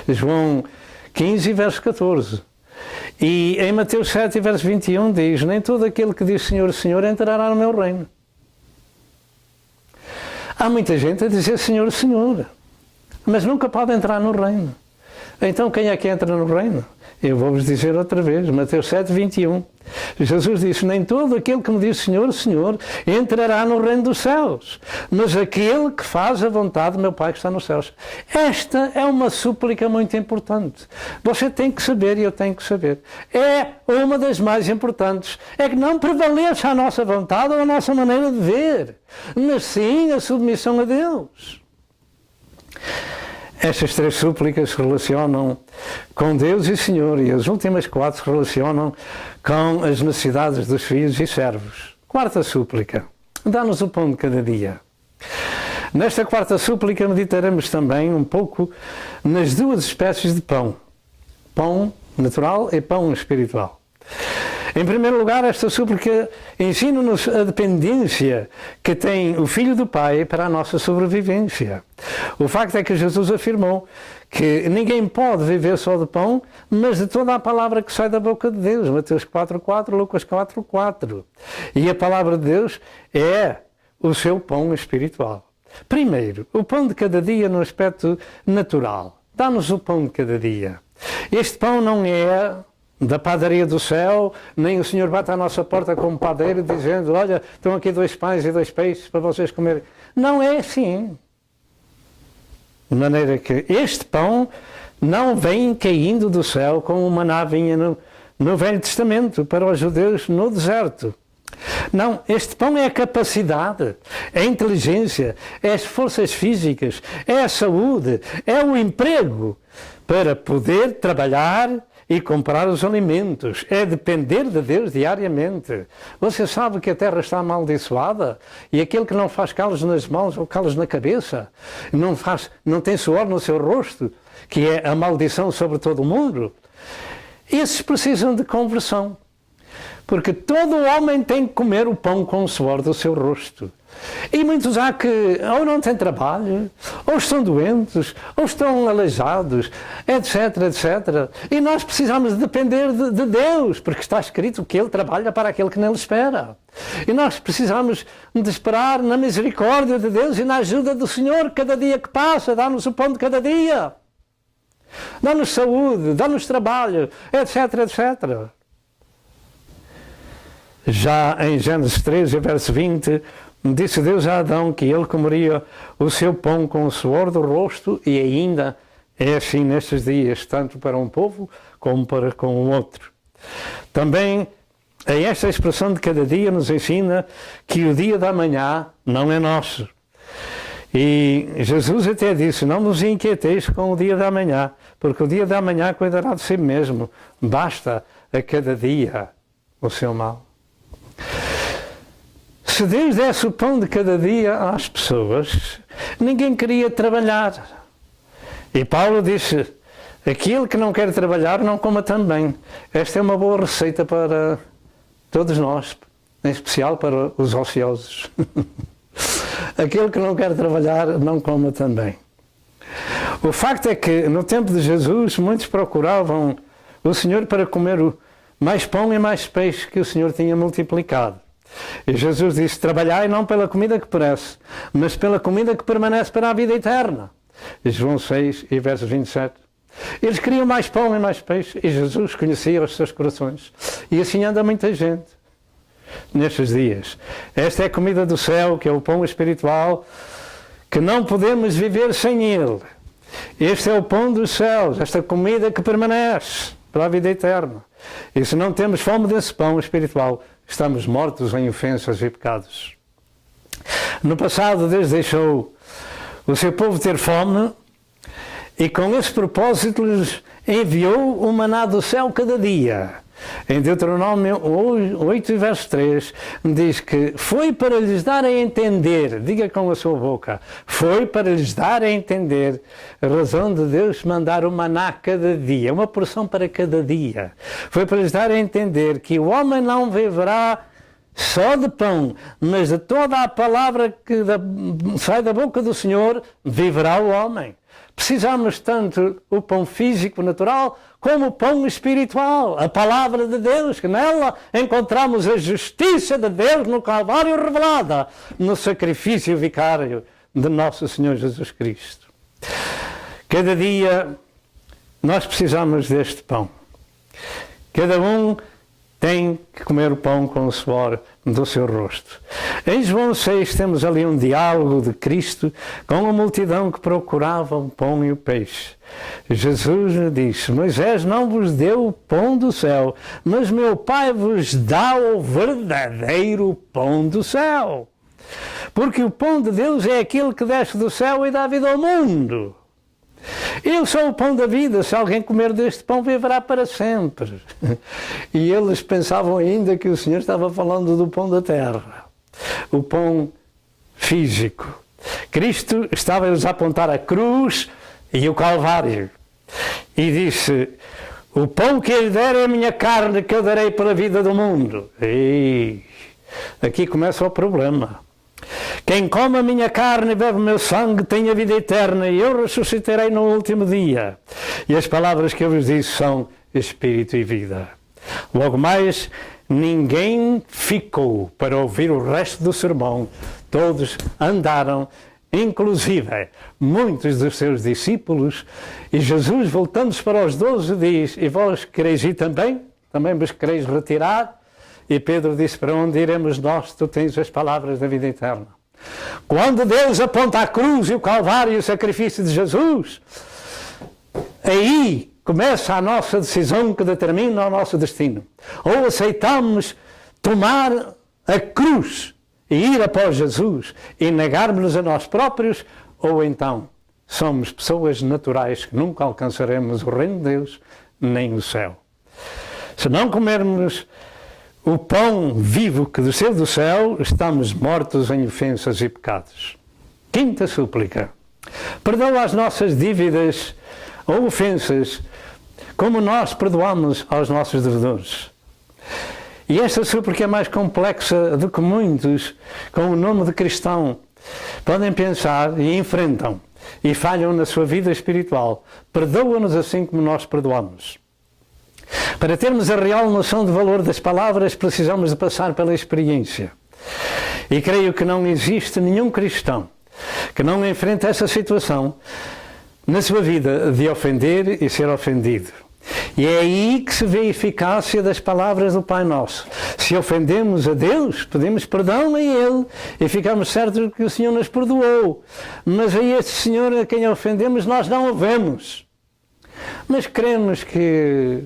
S4: João 15, verso 14. E em Mateus 7, verso 21 diz: nem todo aquele que diz Senhor, Senhor entrará no meu reino. Há muita gente a dizer Senhor, Senhor, mas nunca pode entrar no reino. Então quem é que entra no reino? Eu vou-vos dizer outra vez, Mateus 7, 21. Jesus disse: nem todo aquele que me diz Senhor, Senhor entrará no reino dos céus, mas aquele que faz a vontade do meu Pai que está nos céus. Esta é uma súplica muito importante. Você tem que saber e eu tenho que saber. É uma das mais importantes. É que não prevaleça a nossa vontade ou a nossa maneira de ver, mas sim a submissão a Deus. Estas três súplicas se relacionam com Deus e Senhor, e as últimas quatro se relacionam com as necessidades dos filhos e servos. Quarta súplica: dá-nos o pão de cada dia. Nesta quarta súplica meditaremos também um pouco nas duas espécies de pão: pão natural e pão espiritual. Em primeiro lugar, esta súplica ensina-nos a dependência que tem o Filho do Pai para a nossa sobrevivência. O facto é que Jesus afirmou que ninguém pode viver só de pão, mas de toda a palavra que sai da boca de Deus. Mateus 4:4, Lucas 4:4. E a palavra de Deus é o seu pão espiritual. Primeiro, o pão de cada dia no aspecto natural. Dá-nos o pão de cada dia. Este pão não é da padaria do céu, nem o Senhor bate à nossa porta como padeiro dizendo: olha, estão aqui 2 pães e 2 peixes para vocês comerem. Não é assim. De maneira que este pão não vem caindo do céu como uma maná vinha no Velho Testamento para os judeus no deserto. Não, este pão é a capacidade, é a inteligência, é as forças físicas, é a saúde, é o emprego para poder trabalhar e comprar os alimentos. É depender de Deus diariamente. Você sabe que a terra está amaldiçoada e aquele que não faz calos nas mãos ou calos na cabeça, não tem suor no seu rosto, que é a maldição sobre todo o mundo, esses precisam de conversão. Porque todo homem tem que comer o pão com o suor do seu rosto. E muitos há que ou não têm trabalho, ou estão doentes, ou estão aleijados, etc, etc. E nós precisamos de depender de Deus, porque está escrito que Ele trabalha para aquele que nele espera. E nós precisamos de esperar na misericórdia de Deus e na ajuda do Senhor cada dia que passa. Dá-nos o pão de cada dia. Dá-nos saúde, dá-nos trabalho, etc, etc. Já em Gênesis 13, verso 20, disse Deus a Adão que ele comeria o seu pão com o suor do rosto, e ainda é assim nestes dias, tanto para um povo como para com o outro. Também esta expressão de cada dia nos ensina que o dia da manhã não é nosso. E Jesus até disse, não vos inquieteis com o dia da manhã, porque o dia da manhã cuidará de si mesmo, basta a cada dia o seu mal. Se Deus desse o pão de cada dia às pessoas, ninguém queria trabalhar. E Paulo disse, aquele que não quer trabalhar não coma também. Esta é uma boa receita para todos nós, em especial para os ociosos. Aquele que não quer trabalhar não coma também. O facto é que no tempo de Jesus muitos procuravam o Senhor para comer mais pão e mais peixe que o Senhor tinha multiplicado. E Jesus disse, trabalhai não pela comida que perece, mas pela comida que permanece para a vida eterna. E João 6 e verso 27. Eles queriam mais pão e mais peixe, e Jesus conhecia os seus corações. E assim anda muita gente nestes dias. Esta é a comida do céu, que é o pão espiritual, que não podemos viver sem ele. Este é o pão dos céus, esta comida que permanece para a vida eterna. E se não temos fome desse pão espiritual, estamos mortos em ofensas e pecados. No passado, Deus deixou o seu povo ter fome e com esse propósito lhes enviou o maná do céu cada dia. Em Deuteronômio 8, verso 3, diz que foi para lhes dar a entender, diga com a sua boca, foi para lhes dar a entender a razão de Deus mandar o maná cada dia, uma porção para cada dia. Foi para lhes dar a entender que o homem não viverá só de pão, mas de toda a palavra que sai da boca do Senhor, viverá o homem. Precisamos tanto o pão físico, natural, como o pão espiritual, a palavra de Deus, que nela encontramos a justiça de Deus no Calvário revelada, no sacrifício vicário de nosso Senhor Jesus Cristo. Cada dia nós precisamos deste pão. Cada um tem que comer o pão com o suor do seu rosto. Em João 6 temos ali um diálogo de Cristo com a multidão que procurava o pão e o peixe. Jesus disse, Moisés não vos deu o pão do céu, mas meu Pai vos dá o verdadeiro pão do céu. Porque o pão de Deus é aquele que desce do céu e dá vida ao mundo. Eu sou o pão da vida, se alguém comer deste pão viverá para sempre. E eles pensavam ainda que o Senhor estava falando do pão da terra, o pão físico. Cristo estava-lhes a apontar a cruz e o Calvário. E disse, o pão que ele der é a minha carne que eu darei para a vida do mundo. E aqui começa o problema. Quem come a minha carne e bebe o meu sangue tem a vida eterna e eu ressuscitarei no último dia. E as palavras que eu vos disse são espírito e vida. Logo mais, ninguém ficou para ouvir o resto do sermão. Todos andaram, inclusive muitos dos seus discípulos. E Jesus, voltando-se para os 12, diz, e vós quereis ir também? Também vos quereis retirar? E Pedro disse, para onde iremos nós? Tu tens as palavras da vida eterna. Quando Deus aponta a cruz e o Calvário e o sacrifício de Jesus, aí começa a nossa decisão que determina o nosso destino. Ou aceitamos tomar a cruz e ir após Jesus e negarmos-nos a nós próprios, ou então somos pessoas naturais que nunca alcançaremos o reino de Deus nem o céu. Se não comermos o pão vivo que desceu do céu, estamos mortos em ofensas e pecados. Quinta súplica. Perdoa as nossas dívidas ou ofensas, como nós perdoamos aos nossos devedores. E esta súplica é mais complexa do que muitos, com o nome de cristão, podem pensar e enfrentam e falham na sua vida espiritual. Perdoa-nos assim como nós perdoamos. Para termos a real noção do valor das palavras, precisamos de passar pela experiência. E creio que não existe nenhum cristão que não enfrente essa situação na sua vida de ofender e ser ofendido. E é aí que se vê a eficácia das palavras do Pai Nosso. Se ofendemos a Deus, pedimos perdão a Ele e ficamos certos que o Senhor nos perdoou. Mas a este Senhor a quem ofendemos nós não o vemos. Mas cremos que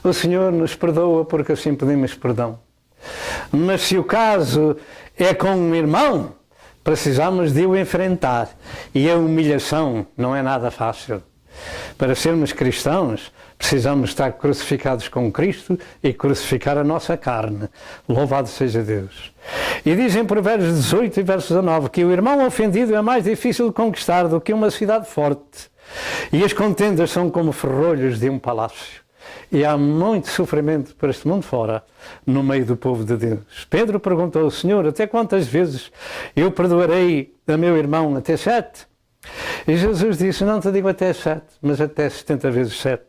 S4: o Senhor nos perdoa porque assim pedimos perdão. Mas se o caso é com um irmão, precisamos de o enfrentar. E a humilhação não é nada fácil. Para sermos cristãos, precisamos estar crucificados com Cristo e crucificar a nossa carne. Louvado seja Deus. E dizem Provérbios 18 e verso 19 que o irmão ofendido é mais difícil de conquistar do que uma cidade forte. E as contendas são como ferrolhos de um palácio. E há muito sofrimento por este mundo fora, no meio do povo de Deus. Pedro perguntou ao Senhor, até quantas vezes eu perdoarei a meu irmão? Até 7? E Jesus disse, não te digo até 7, mas até 70 vezes 7.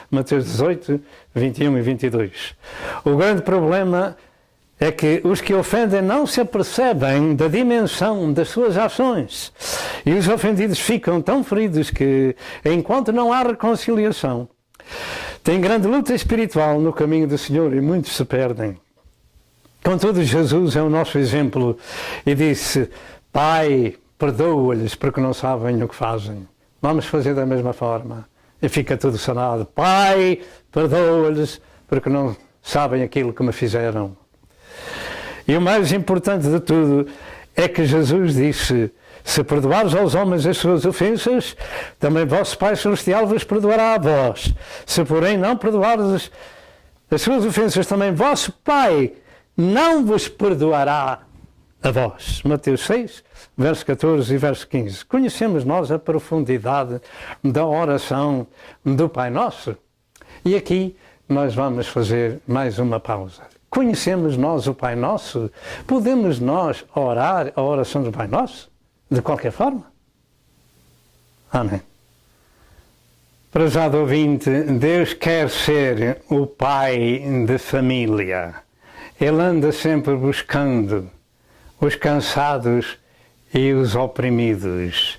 S4: Mateus 18, 21 e 22. O grande problema é que os que ofendem não se apercebem da dimensão das suas ações. E os ofendidos ficam tão feridos que, enquanto não há reconciliação, tem grande luta espiritual no caminho do Senhor e muitos se perdem. Contudo, Jesus é o nosso exemplo e disse, Pai, perdoa-lhes porque não sabem o que fazem. Vamos fazer da mesma forma e fica tudo sanado. Pai, perdoa-lhes porque não sabem aquilo que me fizeram. E o mais importante de tudo é que Jesus disse, se perdoares aos homens as suas ofensas, também vosso Pai Celestial vos perdoará a vós. Se, porém, não perdoares as suas ofensas, também vosso Pai não vos perdoará a vós. Mateus 6, verso 14 e verso 15. Conhecemos nós a profundidade da oração do Pai Nosso? E aqui nós vamos fazer mais uma pausa. Conhecemos nós o Pai Nosso? Podemos nós orar a oração do Pai Nosso? De qualquer forma? Amém. Prezado ouvinte, Deus quer ser o pai de família. Ele anda sempre buscando os cansados e os oprimidos.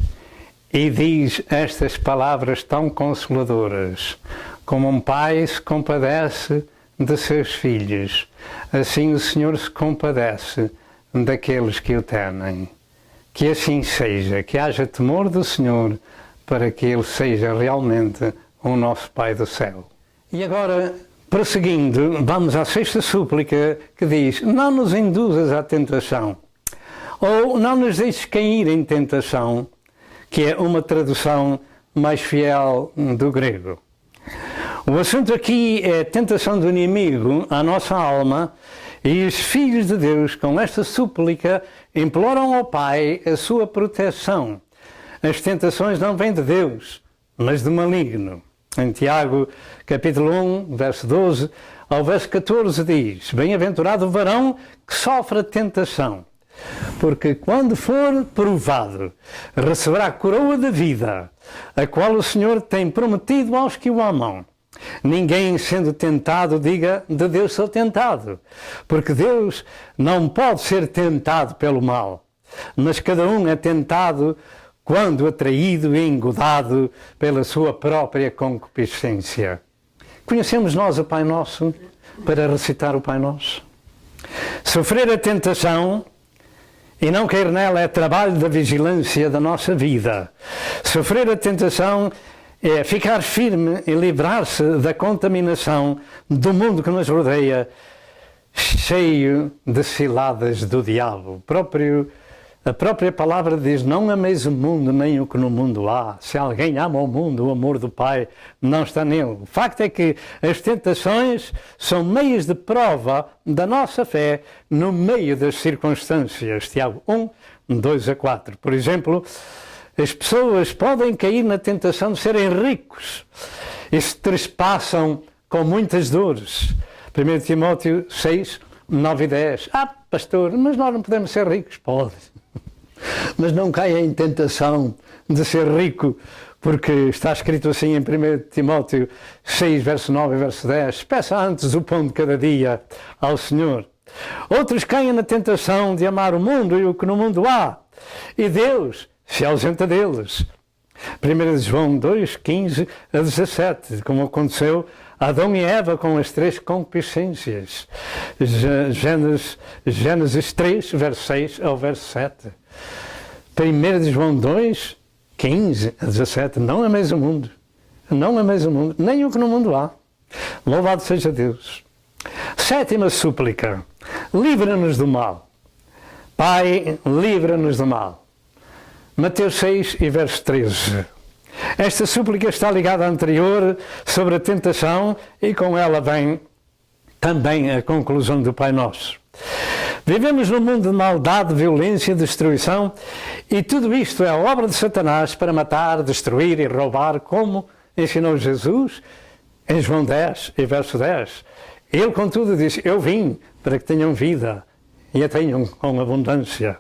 S4: E diz estas palavras tão consoladoras. Como um pai se compadece de seus filhos, assim o Senhor se compadece daqueles que o temem. Que assim seja, que haja temor do Senhor para que Ele seja realmente o nosso Pai do céu. E agora, prosseguindo, vamos à sexta súplica que diz, não nos induzas à tentação, ou não nos deixes cair em tentação, que é uma tradução mais fiel do grego. O assunto aqui é a tentação do inimigo à nossa alma, e os filhos de Deus, com esta súplica, imploram ao Pai a sua proteção. As tentações não vêm de Deus, mas do maligno. Em Tiago, capítulo 1, verso 12 ao verso 14 diz, bem-aventurado o varão que sofre a tentação, porque quando for provado, receberá a coroa da vida, a qual o Senhor tem prometido aos que o amam. Ninguém sendo tentado diga, de Deus sou tentado, porque Deus não pode ser tentado pelo mal, mas cada um é tentado quando atraído e engodado pela sua própria concupiscência. Conhecemos nós o Pai Nosso para recitar o Pai Nosso? Sofrer a tentação e não cair nela é trabalho da vigilância da nossa vida. Sofrer a tentação é ficar firme e livrar-se da contaminação do mundo que nos rodeia, cheio de ciladas do diabo. A própria palavra diz, não ameis o mundo nem o que no mundo há. Se alguém ama o mundo, o amor do Pai não está nele. O facto é que as tentações são meios de prova da nossa fé no meio das circunstâncias. Tiago 1, 2 a 4. Por exemplo, as pessoas podem cair na tentação de serem ricos e se trespassam com muitas dores. 1 Timóteo 6, 9 e 10. Ah, pastor, mas nós não podemos ser ricos. Pode. Mas não caia em tentação de ser rico, porque está escrito assim em 1 Timóteo 6, verso 9 e verso 10. Peça antes o pão de cada dia ao Senhor. Outros caem na tentação de amar o mundo e o que no mundo há, e Deus se ausenta deles. 1 João 2, 15 a 17, como aconteceu a Adão e Eva com as 3 concupiscências. Gênesis 3, verso 6 ao verso 7. 1 João 2, 15 a 17, não ameis o mundo, não ameis o mundo, nem o que no mundo há. Louvado seja Deus. 7ª súplica, livra-nos do mal. Pai, livra-nos do mal. Mateus 6 e verso 13. Esta súplica está ligada à anterior sobre a tentação e com ela vem também a conclusão do Pai Nosso. Vivemos num mundo de maldade, violência, destruição e tudo isto é a obra de Satanás para matar, destruir e roubar, como ensinou Jesus em João 10 e verso 10. Ele, contudo, disse, eu vim para que tenham vida e a tenham com abundância.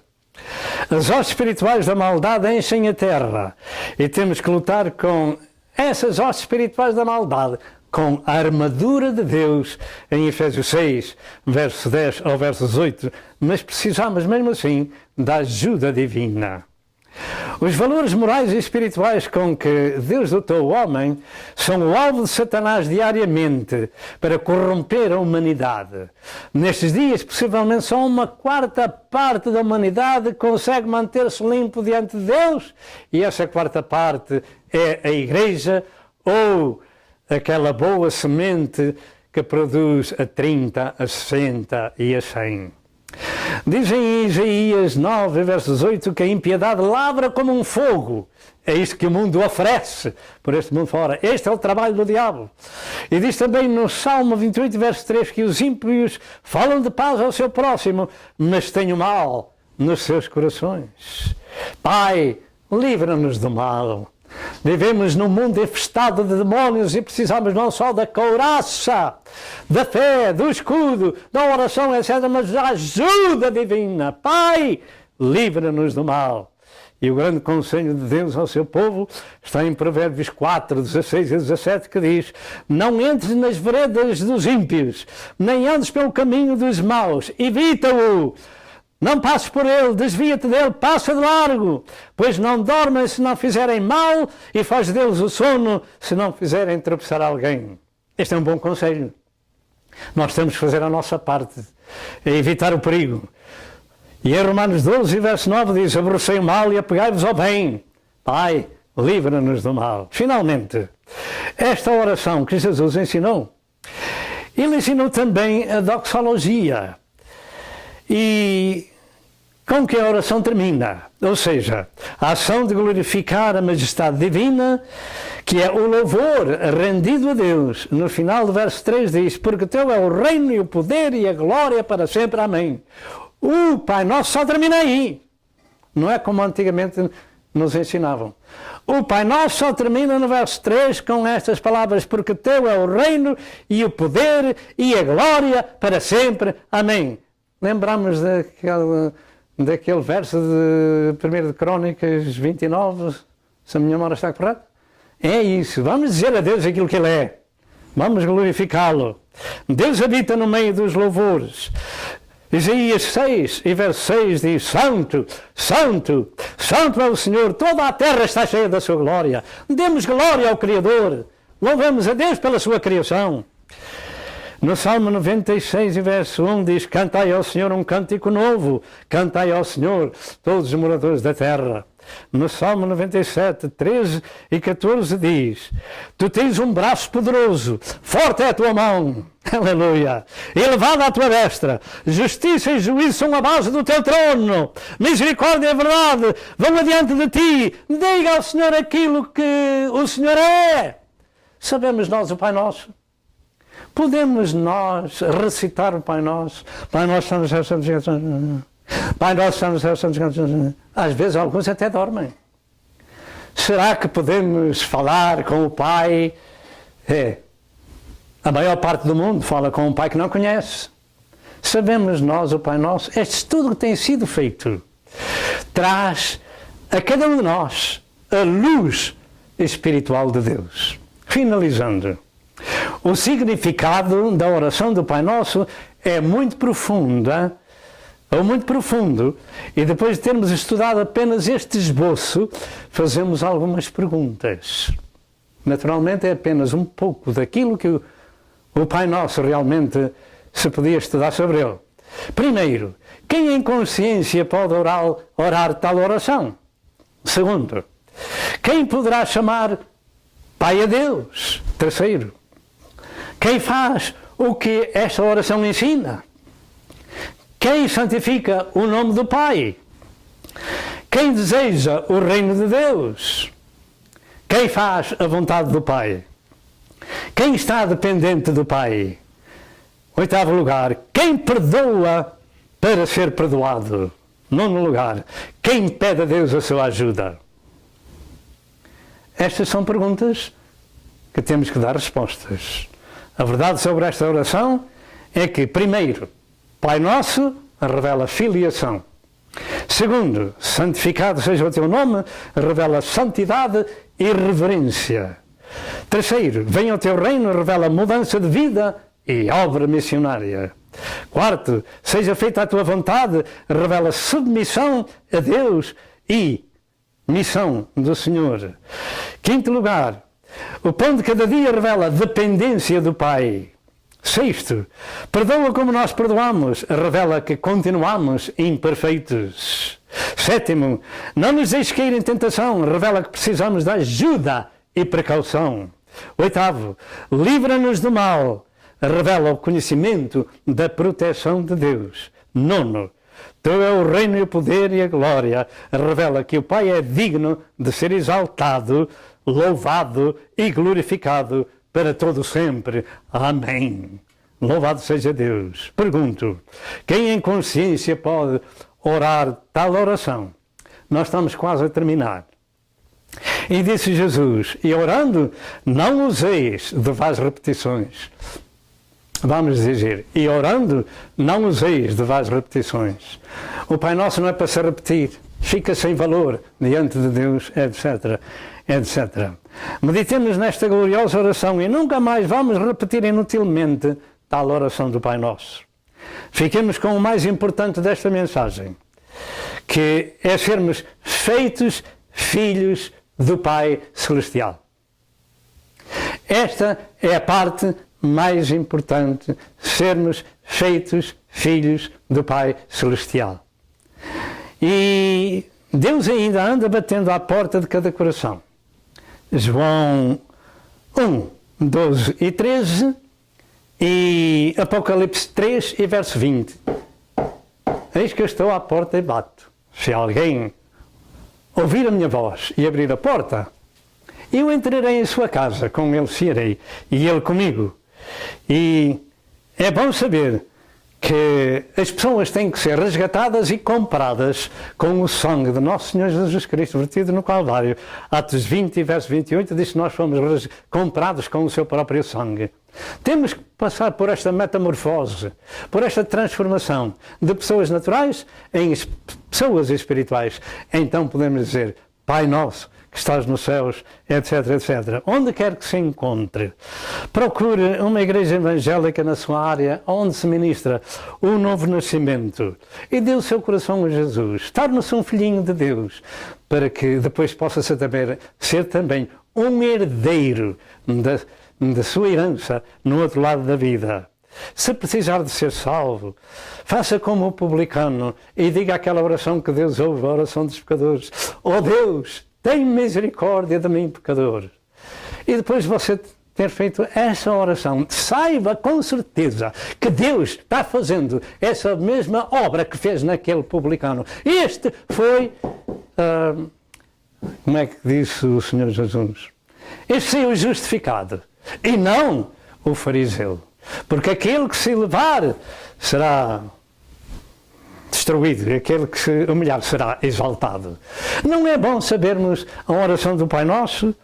S4: As hostes espirituais da maldade enchem a terra e temos que lutar com essas hostes espirituais da maldade com a armadura de Deus em Efésios 6, verso 10 ao verso 18, mas precisamos mesmo assim da ajuda divina. Os valores morais e espirituais com que Deus dotou o homem são o alvo de Satanás diariamente para corromper a humanidade. Nestes dias, possivelmente só 1/4 parte da humanidade consegue manter-se limpo diante de Deus e essa 1/4 parte é a Igreja ou aquela boa semente que produz a 30, a 60 e a 100. Diz em Isaías 9, verso 18, que a impiedade lavra como um fogo. É isto que o mundo oferece por este mundo fora. Este é o trabalho do diabo. E diz também no Salmo 28, verso 3, que os ímpios falam de paz ao seu próximo, mas têm o mal nos seus corações. Pai, livra-nos do mal. Vivemos num mundo infestado de demónios e precisamos não só da couraça, da fé, do escudo, da oração, etc., mas da ajuda divina. Pai, livra-nos do mal. E o grande conselho de Deus ao seu povo está em Provérbios 4, 16 e 17, que diz: não entres nas veredas dos ímpios, nem andes pelo caminho dos maus, evita-o. Não passes por ele, desvia-te dele, passa de largo, pois não dormem se não fizerem mal e faz deles o sono se não fizerem tropeçar alguém. Este é um bom conselho. Nós temos que fazer a nossa parte, é evitar o perigo. E em Romanos 12, verso 9 diz: aborrecei o mal e apegai-vos ao bem. Pai, livra-nos do mal. Finalmente, esta oração que Jesus ensinou, ele ensinou também a doxologia. E com que a oração termina, ou seja, a ação de glorificar a majestade divina, que é o louvor rendido a Deus. No final do verso 3 diz: porque teu é o reino e o poder e a glória para sempre, amém. O Pai Nosso só termina aí, não é como antigamente nos ensinavam. O Pai Nosso só termina no verso 3 com estas palavras: porque teu é o reino e o poder e a glória para sempre, amém. Lembramos daquele verso de 1 de Crônicas 29, se a minha memória está correta? É isso, vamos dizer a Deus aquilo que Ele é, vamos glorificá-lo. Deus habita no meio dos louvores. Isaías 6 e verso 6 diz: Santo, Santo, Santo é o Senhor, toda a terra está cheia da sua glória. Demos glória ao Criador, louvemos a Deus pela sua criação. No Salmo 96 e verso 1 diz: cantai ao Senhor um cântico novo, cantai ao Senhor todos os moradores da terra. No Salmo 97, 13 e 14 diz: tu tens um braço poderoso, forte é a tua mão, aleluia, elevada a tua destra, justiça e juízo são a base do teu trono, misericórdia e verdade vão adiante de ti. Diga ao Senhor aquilo que o Senhor é. Sabemos nós o Pai Nosso? Podemos nós recitar o Pai Nosso? Pai Nosso, Pai Nosso, às vezes alguns até dormem. Será que podemos falar com o Pai? A maior parte do mundo fala com um Pai que não conhece. Sabemos nós o Pai Nosso. Este estudo que tem sido feito traz a cada um de nós a luz espiritual de Deus. Finalizando, o significado da oração do Pai Nosso é muito profunda, ou muito profundo, e depois de termos estudado apenas este esboço, fazemos algumas perguntas. Naturalmente é apenas um pouco daquilo que o Pai Nosso realmente se podia estudar sobre ele. Primeiro, quem em consciência pode orar tal oração? Segundo, quem poderá chamar Pai a Deus? Terceiro, quem faz o que esta oração ensina? Quem santifica o nome do Pai? Quem deseja o reino de Deus? Quem faz a vontade do Pai? Quem está dependente do Pai? Oitavo lugar, quem perdoa para ser perdoado? Nono lugar, quem pede a Deus a sua ajuda? Estas são perguntas que temos que dar respostas. A verdade sobre esta oração é que, primeiro, Pai Nosso revela filiação. Segundo, santificado seja o teu nome, revela santidade e reverência. Terceiro, venha o teu reino, revela mudança de vida e obra missionária. Quarto, seja feita a tua vontade, revela submissão a Deus e missão do Senhor. Quinto lugar, o pão de cada dia revela dependência do Pai. Sexto, perdoa como nós perdoamos, revela que continuamos imperfeitos. Sétimo, não nos deixes cair em tentação, revela que precisamos de ajuda e precaução. Oitavo, livra-nos do mal, revela o conhecimento da proteção de Deus. Nono, teu é o reino e o poder e a glória, revela que o Pai é digno de ser exaltado, louvado e glorificado para todo sempre. Amém. Louvado seja Deus. Pergunto, quem em consciência pode orar tal oração? Nós estamos quase a terminar. E disse Jesus, e orando, não useis de vãs repetições. Vamos dizer, e orando, não useis de vãs repetições. O Pai Nosso não é para se repetir, fica sem valor diante de Deus, etc, etc. Meditemos nesta gloriosa oração e nunca mais vamos repetir inutilmente tal oração do Pai Nosso. Fiquemos com o mais importante desta mensagem, que é sermos feitos filhos do Pai Celestial. Esta é a parte mais importante, sermos feitos filhos do Pai Celestial. E Deus ainda anda batendo à porta de cada coração. João 1, 12 e 13 e Apocalipse 3 e verso 20. Eis que eu estou à porta e bato. Se alguém ouvir a minha voz e abrir a porta, eu entrarei em sua casa, com ele cearei e ele comigo. E é bom saber que as pessoas têm que ser resgatadas e compradas com o sangue de nosso Senhor Jesus Cristo vertido no Calvário. Atos 20, verso 28, diz que nós fomos comprados com o seu próprio sangue. Temos que passar por esta metamorfose, por esta transformação de pessoas naturais em pessoas espirituais. Então podemos dizer, Pai Nosso, que estás nos céus, etc, etc. Onde quer que se encontre, procure uma igreja evangélica na sua área, onde se ministra o novo nascimento e dê o seu coração a Jesus. Torne-se um filhinho de Deus, para que depois possa ser também um herdeiro da sua herança no outro lado da vida. Se precisar de ser salvo, faça como o publicano e diga aquela oração que Deus ouve, a oração dos pecadores. Oh Deus, tem misericórdia de mim, pecador. E depois de você ter feito essa oração, saiba com certeza que Deus está fazendo essa mesma obra que fez naquele publicano. Este foi, como é que disse o Senhor Jesus? Este saiu justificado e não o fariseu. Porque aquele que se elevar será destruído, e aquele que se humilhar será exaltado. Não é bom sabermos a oração do Pai Nosso?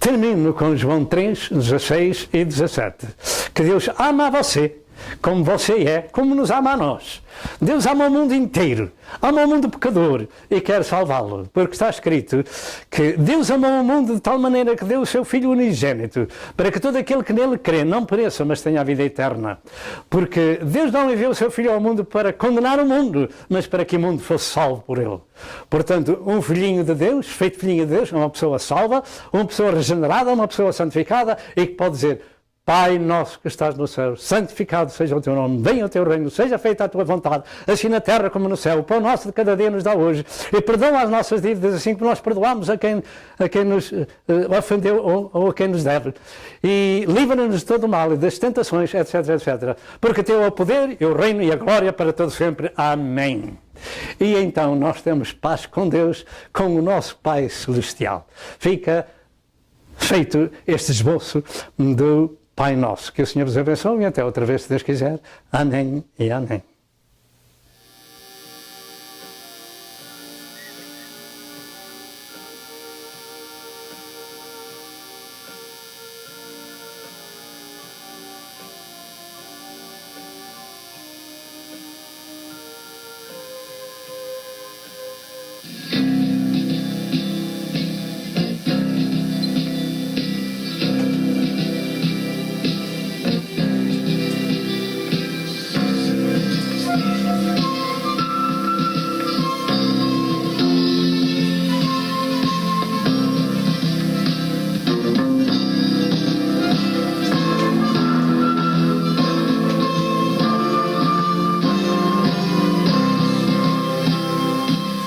S4: Termino com João 3, 16 e 17. Que Deus ama a você como você é, como nos ama a nós. Deus ama o mundo inteiro, ama o mundo pecador e quer salvá-lo, porque está escrito que Deus amou o mundo de tal maneira que deu o seu Filho unigênito, para que todo aquele que nele crê não pereça, mas tenha a vida eterna. Porque Deus não enviou o seu Filho ao mundo para condenar o mundo, mas para que o mundo fosse salvo por ele. Portanto, um filhinho de Deus, feito filhinho de Deus, é uma pessoa salva, uma pessoa regenerada, uma pessoa santificada e que pode dizer: Pai nosso que estás no céu, santificado seja o teu nome, venha o teu reino, seja feita a tua vontade, assim na terra como no céu. O pão nosso de cada dia nos dá hoje, e perdoa as nossas dívidas, assim como nós perdoamos a quem nos ofendeu ou a quem nos deve. E livra-nos de todo o mal e das tentações, etc, etc. Porque teu é o poder, e o reino e a glória para todo sempre. Amém. E então nós temos paz com Deus, com o nosso Pai Celestial. Fica feito este esboço do Pai Nosso. Que o Senhor vos abençoe e até outra vez, se Deus quiser. Amém e amém.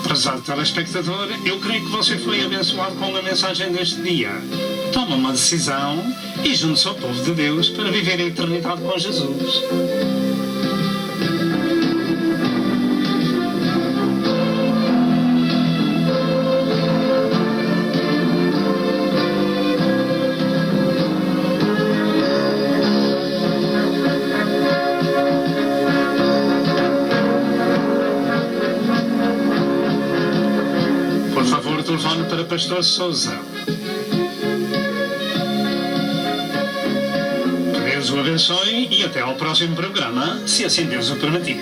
S1: Prezado telespectador, eu creio que você foi abençoado com a mensagem deste dia. Toma uma decisão e junte-se ao povo de Deus para viver a eternidade com Jesus. Por favor, telefone para Pastor Sousa. Que Deus o abençoe e até ao próximo programa, se assim Deus o permitir.